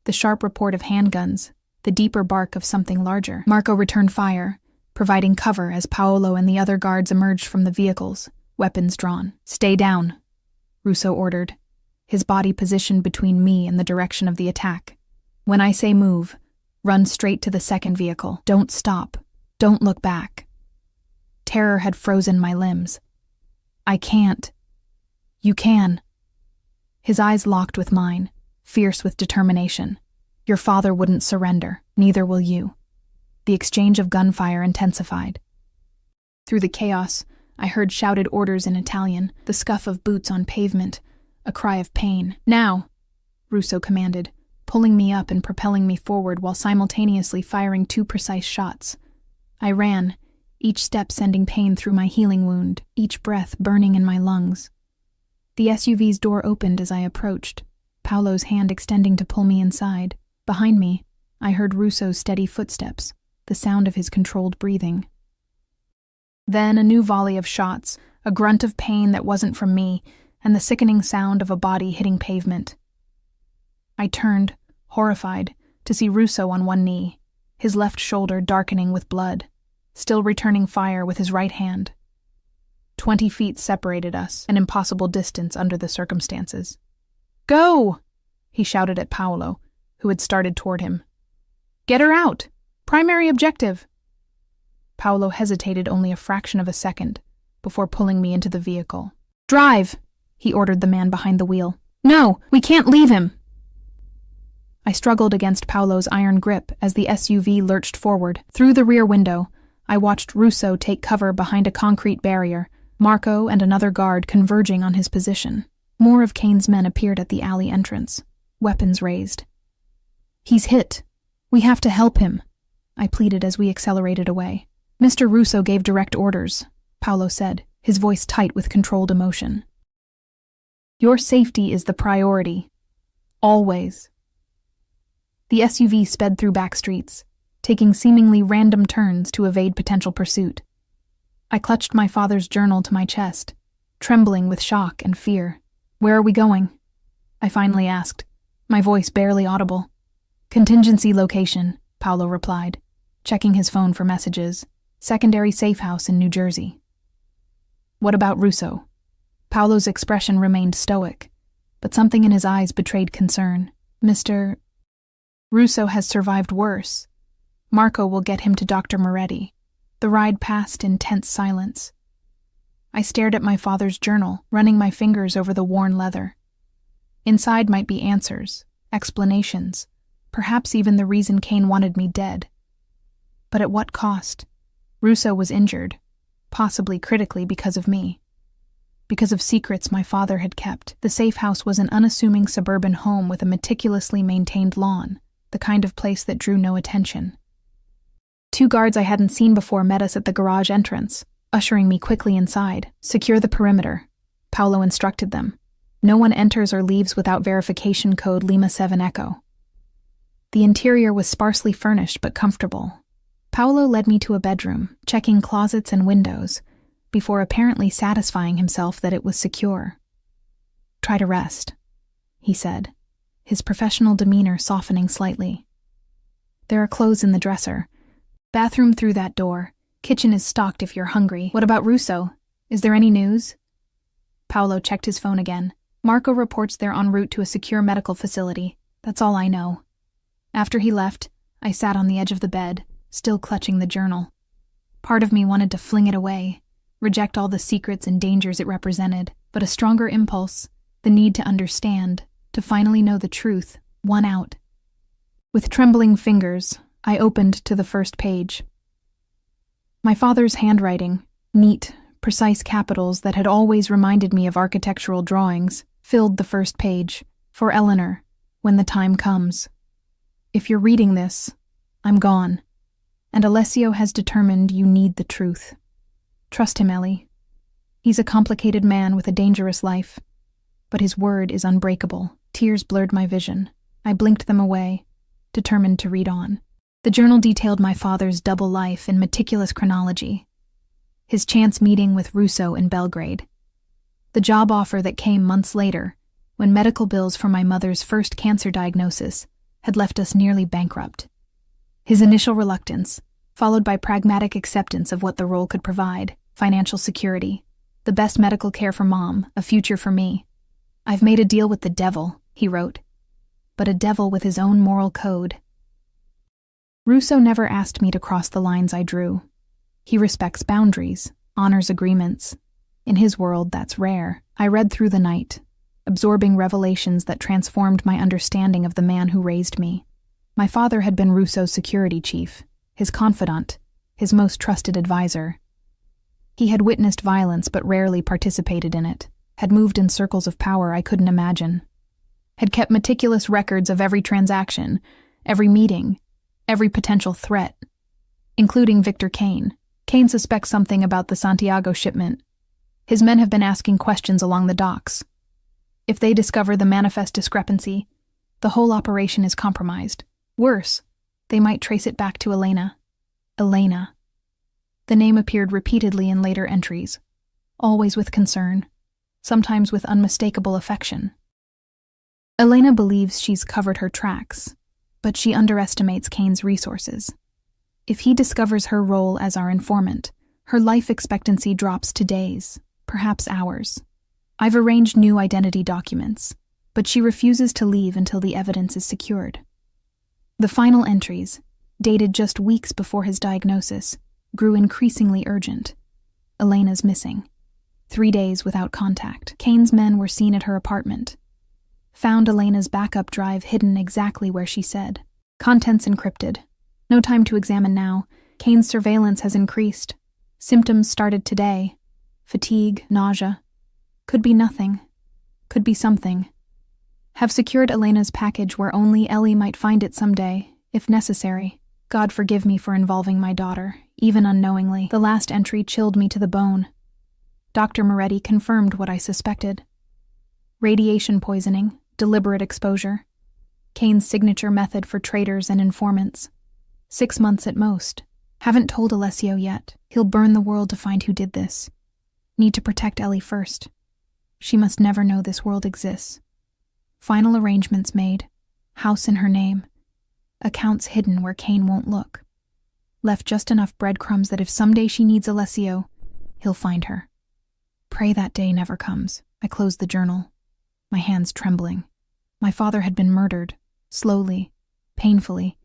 The sharp report of handguns, the deeper bark of something larger. Marco returned fire, providing cover as Paolo and the other guards emerged from the vehicles, weapons drawn. "Stay down," Russo ordered, his body positioned between me and the direction of the attack. "When I say move, run straight to the second vehicle. Don't stop. Don't look back." Terror had frozen my limbs. "I can't." "You can." His eyes locked with mine, fierce with determination. "Your father wouldn't surrender, neither will you." The exchange of gunfire intensified. Through the chaos, I heard shouted orders in Italian, the scuff of boots on pavement, a cry of pain. "Now," Russo commanded, pulling me up and propelling me forward while simultaneously firing 2 precise shots. I ran, each step sending pain through my healing wound, each breath burning in my lungs. The SUV's door opened as I approached, Paolo's hand extending to pull me inside. Behind me, I heard Russo's steady footsteps, the sound of his controlled breathing. Then a new volley of shots, a grunt of pain that wasn't from me, and the sickening sound of a body hitting pavement. I turned, horrified, to see Russo on one knee, his left shoulder darkening with blood, still returning fire with his right hand. 20 feet separated us, an impossible distance under the circumstances. "Go!" he shouted at Paolo, who had started toward him. "Get her out! Primary objective!" Paolo hesitated only a fraction of a second before pulling me into the vehicle. "Drive!" he ordered the man behind the wheel. "No, we can't leave him!" I struggled against Paolo's iron grip as the SUV lurched forward. Through the rear window, I watched Russo take cover behind a concrete barrier, Marco and another guard converging on his position. More of Kane's men appeared at the alley entrance, weapons raised. "He's hit. We have to help him," I pleaded as we accelerated away. "Mr. Russo gave direct orders," Paolo said, his voice tight with controlled emotion. "Your safety is the priority. Always." The SUV sped through back streets, taking seemingly random turns to evade potential pursuit. I clutched my father's journal to my chest, trembling with shock and fear. "Where are we going?" I finally asked, my voice barely audible. "Contingency location," Paolo replied, checking his phone for messages. "Secondary safe house in New Jersey." "What about Russo?" Paolo's expression remained stoic, but something in his eyes betrayed concern. "Mr. Russo has survived worse. Marco will get him to Dr. Moretti." The ride passed in tense silence. I stared at my father's journal, running my fingers over the worn leather. Inside might be answers, explanations, perhaps even the reason Kane wanted me dead. But at what cost? Russo was injured, possibly critically because of me. Because of secrets my father had kept. The safe house was an unassuming suburban home with a meticulously maintained lawn, the kind of place that drew no attention. 2 guards I hadn't seen before met us at the garage entrance, ushering me quickly inside. "Secure the perimeter," Paolo instructed them. "No one enters or leaves without verification code Lima 7 Echo." The interior was sparsely furnished but comfortable. Paolo led me to a bedroom, checking closets and windows, before apparently satisfying himself that it was secure. "Try to rest," he said, his professional demeanor softening slightly. "There are clothes in the dresser. Bathroom through that door. Kitchen is stocked if you're hungry. What about Russo? Is there any news?" Paolo checked his phone again. "Marco reports they're en route to a secure medical facility. That's all I know." After he left, I sat on the edge of the bed, still clutching the journal. Part of me wanted to fling it away, reject all the secrets and dangers it represented, but a stronger impulse, the need to understand, to finally know the truth, won out. With trembling fingers, I opened to the first page. My father's handwriting, neat, precise capitals that had always reminded me of architectural drawings, filled the first page. "For Eleanor, when the time comes. If you're reading this, I'm gone, and Alessio has determined you need the truth. Trust him, Ellie. He's a complicated man with a dangerous life, but his word is unbreakable." Tears blurred my vision. I blinked them away, determined to read on. The journal detailed my father's double life in meticulous chronology. His chance meeting with Russo in Belgrade. The job offer that came months later, when medical bills for my mother's first cancer diagnosis had left us nearly bankrupt. His initial reluctance, followed by pragmatic acceptance of what the role could provide: financial security, the best medical care for Mom, a future for me. "I've made a deal with the devil," he wrote, "but a devil with his own moral code." Russo never asked me to cross the lines I drew. He respects boundaries, honors agreements. In his world, that's rare. I read through the night, absorbing revelations that transformed my understanding of the man who raised me. My father had been Russo's security chief, his confidant, his most trusted advisor. He had witnessed violence but rarely participated in it, had moved in circles of power I couldn't imagine, had kept meticulous records of every transaction, every meeting, every potential threat, including Victor Kane. Kane suspects something about the Santiago shipment. His men have been asking questions along the docks. If they discover the manifest discrepancy, the whole operation is compromised. Worse, they might trace it back to Elena. Elena. The name appeared repeatedly in later entries, always with concern, sometimes with unmistakable affection. Elena believes she's covered her tracks, but she underestimates Kane's resources. If he discovers her role as our informant, her life expectancy drops to days, perhaps hours. I've arranged new identity documents, but she refuses to leave until the evidence is secured. The final entries, dated just weeks before his diagnosis, grew increasingly urgent. Elena's missing. 3 days without contact. Kane's men were seen at her apartment. Found Elena's backup drive hidden exactly where she said. Contents encrypted. No time to examine now. Kane's surveillance has increased. Symptoms started today. Fatigue, nausea. Could be nothing. Could be something. Have secured Elena's package where only Ellie might find it someday, if necessary. God forgive me for involving my daughter, even unknowingly. The last entry chilled me to the bone. Dr. Moretti confirmed what I suspected. Radiation poisoning, deliberate exposure. Kane's signature method for traitors and informants. 6 months at most. Haven't told Alessio yet. He'll burn the world to find who did this. Need to protect Ellie first. She must never know this world exists. Final arrangements made. House in her name. Accounts hidden where Kane won't look. Left just enough breadcrumbs that if someday she needs Alessio, he'll find her. Pray that day never comes. I closed the journal, my hands trembling. My father had been murdered, slowly, painfully,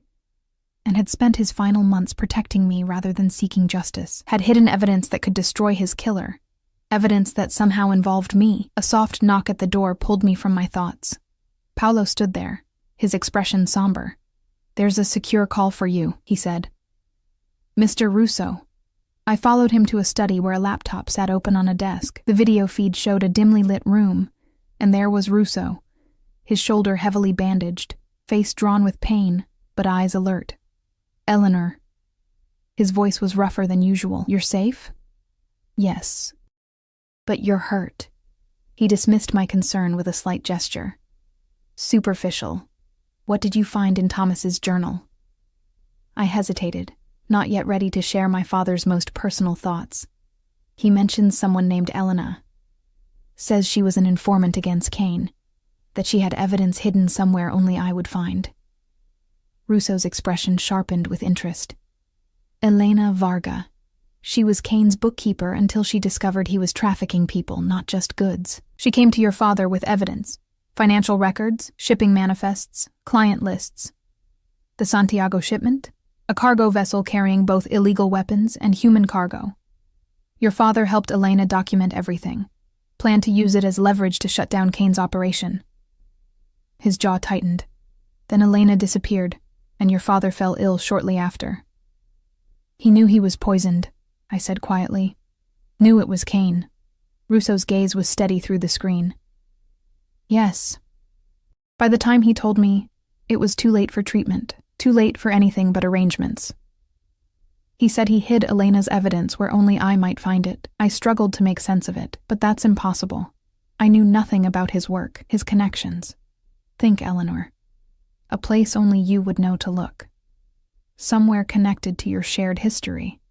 and had spent his final months protecting me rather than seeking justice. Had hidden evidence that could destroy his killer. Evidence that somehow involved me. A soft knock at the door pulled me from my thoughts. Paolo stood there, his expression somber. "There's a secure call for you," he said. "Mr. Russo." I followed him to a study where a laptop sat open on a desk. The video feed showed a dimly lit room, and there was Russo, his shoulder heavily bandaged, face drawn with pain, but eyes alert. "Eleanor." His voice was rougher than usual. "You're safe?" "Yes. But you're hurt." He dismissed my concern with a slight gesture. "Superficial. What did you find in Thomas's journal?" I hesitated, not yet ready to share my father's most personal thoughts. He mentions someone named Elena. Says she was an informant against Kane, that she had evidence hidden somewhere only I would find. Russo's expression sharpened with interest. Elena Varga. She was Kane's bookkeeper until she discovered he was trafficking people, not just goods. She came to your father with evidence. Financial records, shipping manifests, client lists. The Santiago shipment? A cargo vessel carrying both illegal weapons and human cargo. Your father helped Elena document everything. Planned to use it as leverage to shut down Kane's operation. His jaw tightened. Then Elena disappeared, and your father fell ill shortly after. He knew he was poisoned, I said quietly. Knew it was Kane. Russo's gaze was steady through the screen. Yes. By the time he told me, it was too late for treatment, too late for anything but arrangements. He said he hid Elena's evidence where only I might find it. I struggled to make sense of it, but that's impossible. I knew nothing about his work, his connections. Think, Eleanor. A place only you would know to look. somewhere connected to your shared history.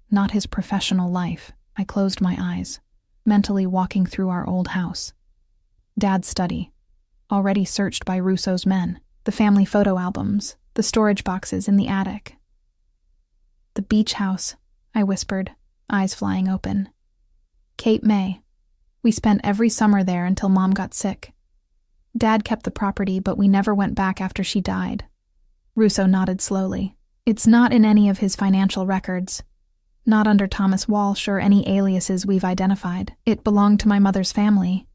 Not his professional life. I closed my eyes, mentally walking through our old house. Dad's study, already searched by Russo's men, the family photo albums, the storage boxes in the attic. The beach house, I whispered, eyes flying open. Cape May. We spent every summer there until Mom got sick. Dad kept the property, but we never went back after she died. Russo nodded slowly. It's not in any of his financial records. Not under Thomas Walsh or any aliases we've identified. It belonged to my mother's family.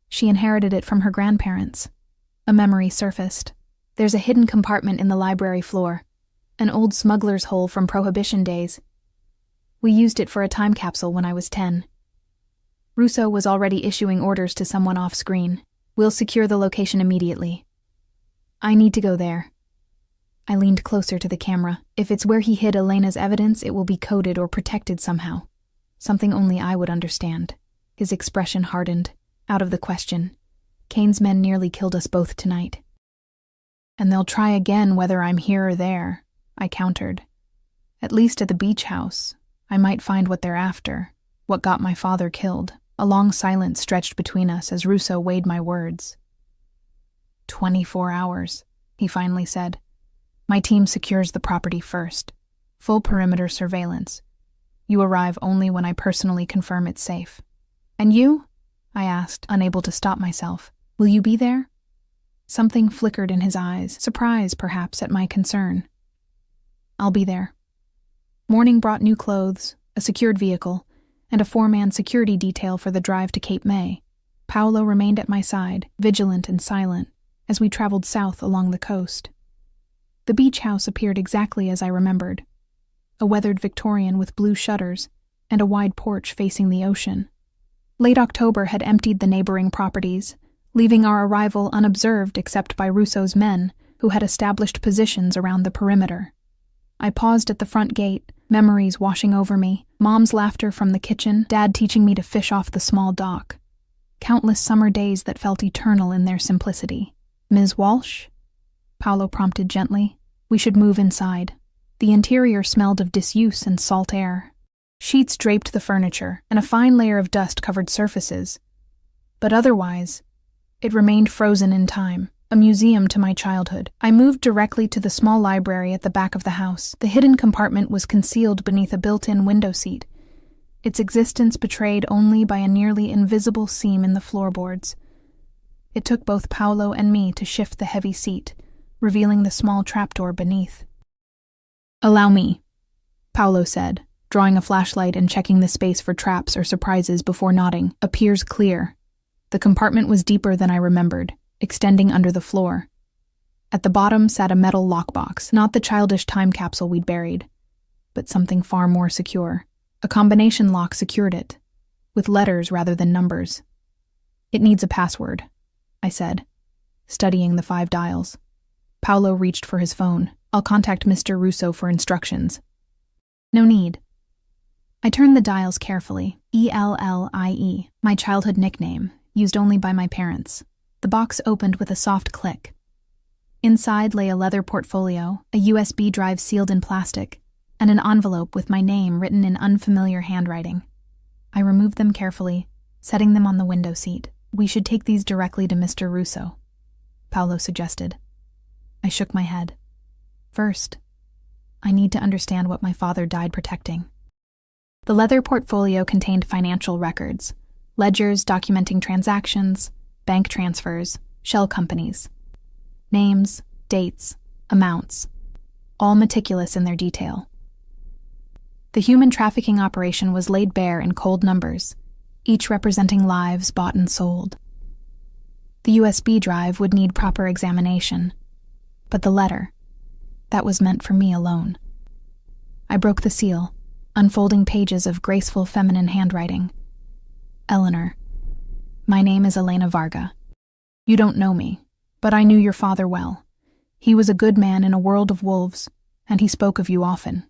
She inherited it from her grandparents. A memory surfaced. There's a hidden compartment in the library floor. An old smuggler's hole from Prohibition days. We used it for a time capsule when I was 10. Russo was already issuing orders to someone off-screen. We'll secure the location immediately. I need to go there. I leaned closer to the camera. If it's where he hid Elena's evidence, it will be coded or protected somehow. Something only I would understand. His expression hardened. Out of the question. Kane's men nearly killed us both tonight. And they'll try again whether I'm here or there, I countered. At least at the beach house, I might find what they're after, what got my father killed. A long silence stretched between us as Russo weighed my words. 24 hours, he finally said. My team secures the property first. Full perimeter surveillance. You arrive only when I personally confirm it's safe. And you? I asked, unable to stop myself. Will you be there? Something flickered in his eyes, surprise perhaps at my concern. I'll be there. Morning brought new clothes, a secured vehicle, and a 4-man security detail for the drive to Cape May. Paolo remained at my side, vigilant and silent, as we traveled south along the coast. The beach house appeared exactly as I remembered. A weathered Victorian with blue shutters and a wide porch facing the ocean. Late October had emptied the neighboring properties, leaving our arrival unobserved except by Russo's men, who had established positions around the perimeter. I paused at the front gate, memories washing over me, Mom's laughter from the kitchen, Dad teaching me to fish off the small dock. Countless summer days that felt eternal in their simplicity. Ms. Walsh? Paolo prompted gently. We should move inside. The interior smelled of disuse and salt air. Sheets draped the furniture, and a fine layer of dust covered surfaces. But otherwise, it remained frozen in time, a museum to my childhood. I moved directly to the small library at the back of the house. The hidden compartment was concealed beneath a built-in window seat, its existence betrayed only by a nearly invisible seam in the floorboards. It took both Paolo and me to shift the heavy seat, revealing the small trapdoor beneath. Allow me, Paolo said, drawing a flashlight and checking the space for traps or surprises before nodding. Appears clear. The compartment was deeper than I remembered, extending under the floor. At the bottom sat a metal lockbox, not the childish time capsule we'd buried, but something far more secure. A combination lock secured it, with letters rather than numbers. It needs a password, I said, studying the 5 dials. Paolo reached for his phone. I'll contact Mr. Russo for instructions. No need. I turned the dials carefully. ELLIE, my childhood nickname, used only by my parents. The box opened with a soft click. Inside lay a leather portfolio, a USB drive sealed in plastic, and an envelope with my name written in unfamiliar handwriting. I removed them carefully, setting them on the window seat. We should take these directly to Mr. Russo, Paolo suggested. I shook my head. First, I need to understand what my father died protecting. The leather portfolio contained financial records, ledgers documenting transactions, bank transfers, shell companies. Names, dates, amounts, all meticulous in their detail. The human trafficking operation was laid bare in cold numbers, each representing lives bought and sold. The USB drive would need proper examination, but the letter, that was meant for me alone. I broke the seal, unfolding pages of graceful feminine handwriting. Eleanor, my name is Elena Varga. You don't know me, but I knew your father well. He was a good man in a world of wolves, and he spoke of you often.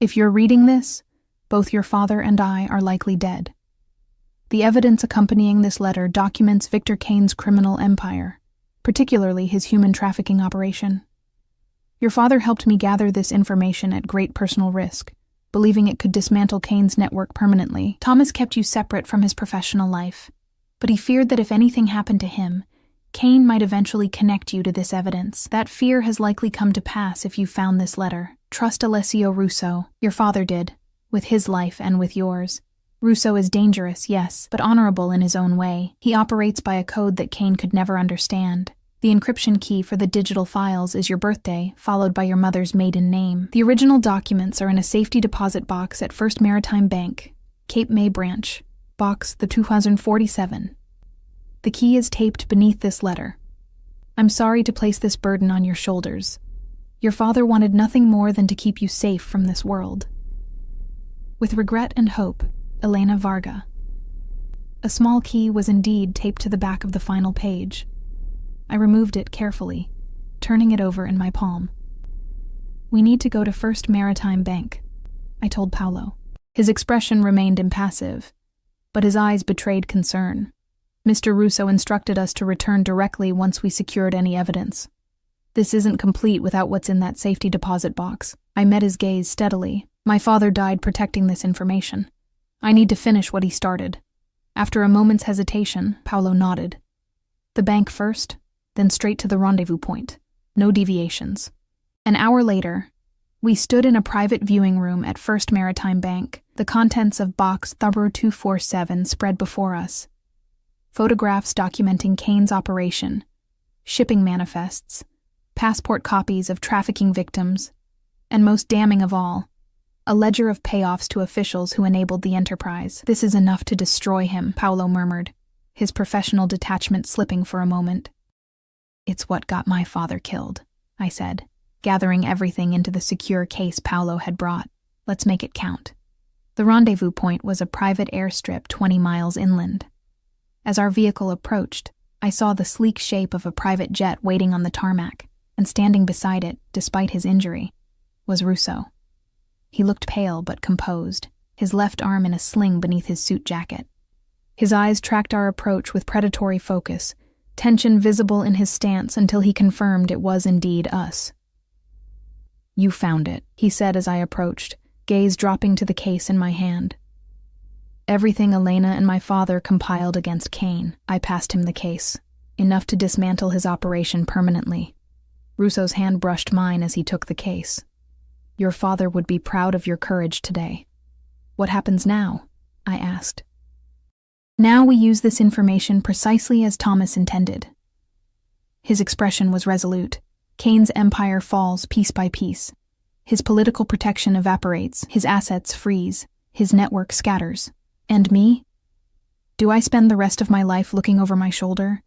If you're reading this, both your father and I are likely dead. The evidence accompanying this letter documents Victor Kane's criminal empire, particularly his human trafficking operation. Your father helped me gather this information at great personal risk, believing it could dismantle Kane's network permanently. Thomas kept you separate from his professional life, but he feared that if anything happened to him, Kane might eventually connect you to this evidence. That fear has likely come to pass if you found this letter. Trust Alessio Russo. Your father did, with his life and with yours. Russo is dangerous, yes, but honorable in his own way. He operates by a code that Kane could never understand. The encryption key for the digital files is your birthday, followed by your mother's maiden name. The original documents are in a safety deposit box at First Maritime Bank, Cape May Branch, box the 2047. The key is taped beneath this letter. I'm sorry to place this burden on your shoulders. Your father wanted nothing more than to keep you safe from this world. With regret and hope, Elena Varga. A small key was indeed taped to the back of the final page. I removed it carefully, turning it over in my palm. We need to go to First Maritime Bank, I told Paolo. His expression remained impassive, but his eyes betrayed concern. Mr. Russo instructed us to return directly once we secured any evidence. This isn't complete without what's in that safety deposit box. I met his gaze steadily. My father died protecting this information. I need to finish what he started. After a moment's hesitation, Paolo nodded. The bank first, then straight to the rendezvous point. No deviations. An hour later, we stood in a private viewing room at First Maritime Bank. The contents of box Thubber 247 spread before us. Photographs documenting Kane's operation, shipping manifests, passport copies of trafficking victims, and most damning of all, a ledger of payoffs to officials who enabled the enterprise. This is enough to destroy him, Paolo murmured, his professional detachment slipping for a moment. It's what got my father killed, I said, gathering everything into the secure case Paolo had brought. Let's make it count. The rendezvous point was a private airstrip 20 miles inland. As our vehicle approached, I saw the sleek shape of a private jet waiting on the tarmac, and standing beside it, despite his injury, was Russo. He looked pale but composed, his left arm in a sling beneath his suit jacket. His eyes tracked our approach with predatory focus, tension visible in his stance until he confirmed it was indeed us. You found it, he said as I approached, gaze dropping to the case in my hand. Everything Elena and my father compiled against Kane. I passed him the case, enough to dismantle his operation permanently. Russo's hand brushed mine as he took the case. Your father would be proud of your courage today. What happens now? I asked. Now we use this information precisely as Thomas intended. His expression was resolute. Kane's empire falls piece by piece. His political protection evaporates, his assets freeze, his network scatters. And me? Do I spend the rest of my life looking over my shoulder,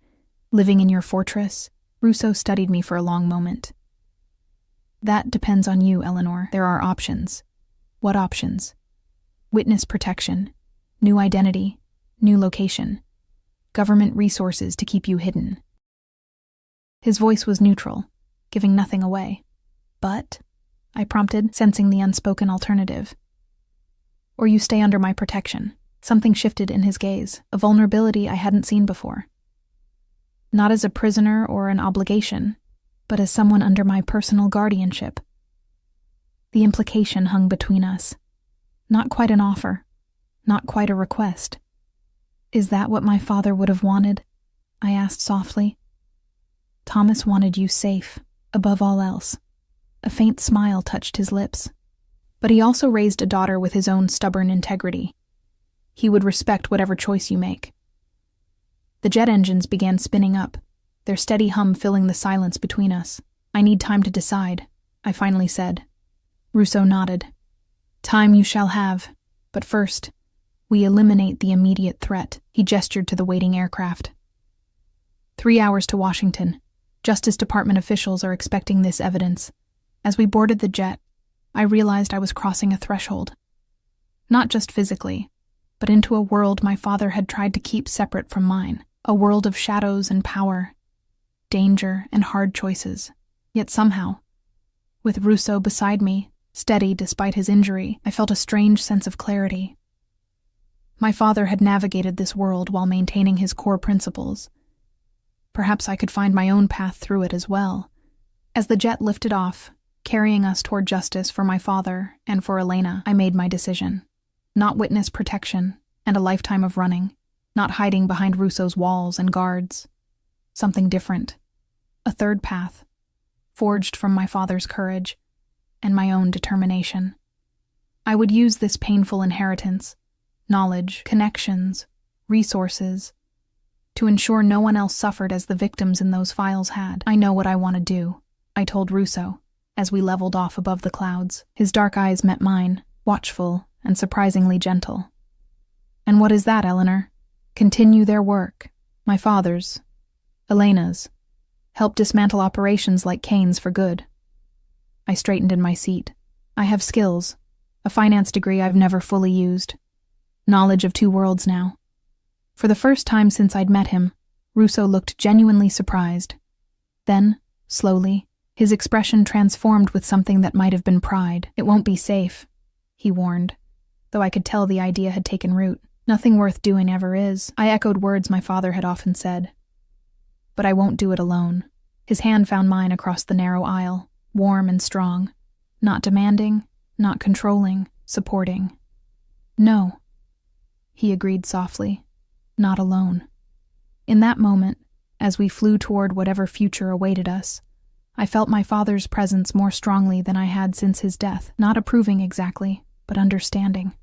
living in your fortress? Russo studied me for a long moment. That depends on you, Eleanor. There are options. What options? Witness protection, new identity, new location, government resources to keep you hidden. His voice was neutral, giving nothing away. But, I prompted, sensing the unspoken alternative. Or you stay under my protection. Something shifted in his gaze, a vulnerability I hadn't seen before. Not as a prisoner or an obligation, but as someone under my personal guardianship. The implication hung between us. Not quite an offer, not quite a request. Is that what my father would have wanted? I asked softly. Thomas wanted you safe, above all else. A faint smile touched his lips. But he also raised a daughter with his own stubborn integrity. He would respect whatever choice you make. The jet engines began spinning up, their steady hum filling the silence between us. I need time to decide, I finally said. Russo nodded. Time you shall have, but first, we eliminate the immediate threat. He gestured to the waiting aircraft. 3 hours to Washington. Justice Department officials are expecting this evidence. As we boarded the jet, I realized I was crossing a threshold. Not just physically, but into a world my father had tried to keep separate from mine. A world of shadows and power, danger and hard choices. Yet somehow, with Russo beside me, steady despite his injury, I felt a strange sense of clarity. My father had navigated this world while maintaining his core principles. Perhaps I could find my own path through it as well. As the jet lifted off, carrying us toward justice for my father and for Elena. I made my decision. Not witness protection and a lifetime of running, not hiding behind Russo's walls and guards. Something different. A third path, forged from my father's courage and my own determination. I would use this painful inheritance, knowledge, connections, resources, to ensure no one else suffered as the victims in those files had. I know what I want to do, I told Russo, as we leveled off above the clouds. His dark eyes met mine, watchful and surprisingly gentle. And what is that, Eleanor? Continue their work. My father's, Elena's. Help dismantle operations like Kane's for good. I straightened in my seat. I have skills, a finance degree I've never fully used, knowledge of 2 worlds now. For the first time since I'd met him, Russo looked genuinely surprised. Then, slowly, his expression transformed with something that might have been pride. It won't be safe, he warned, though I could tell the idea had taken root. Nothing worth doing ever is. I echoed words my father had often said. But I won't do it alone. His hand found mine across the narrow aisle, warm and strong. Not demanding, not controlling, supporting. No, he agreed softly. Not alone. In that moment, as we flew toward whatever future awaited us, I felt my father's presence more strongly than I had since his death, not approving exactly, but understanding.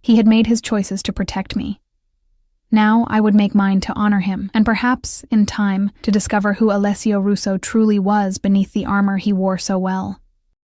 He had made his choices to protect me. Now I would make mine to honor him, and perhaps, in time, to discover who Alessio Russo truly was beneath the armor he wore so well.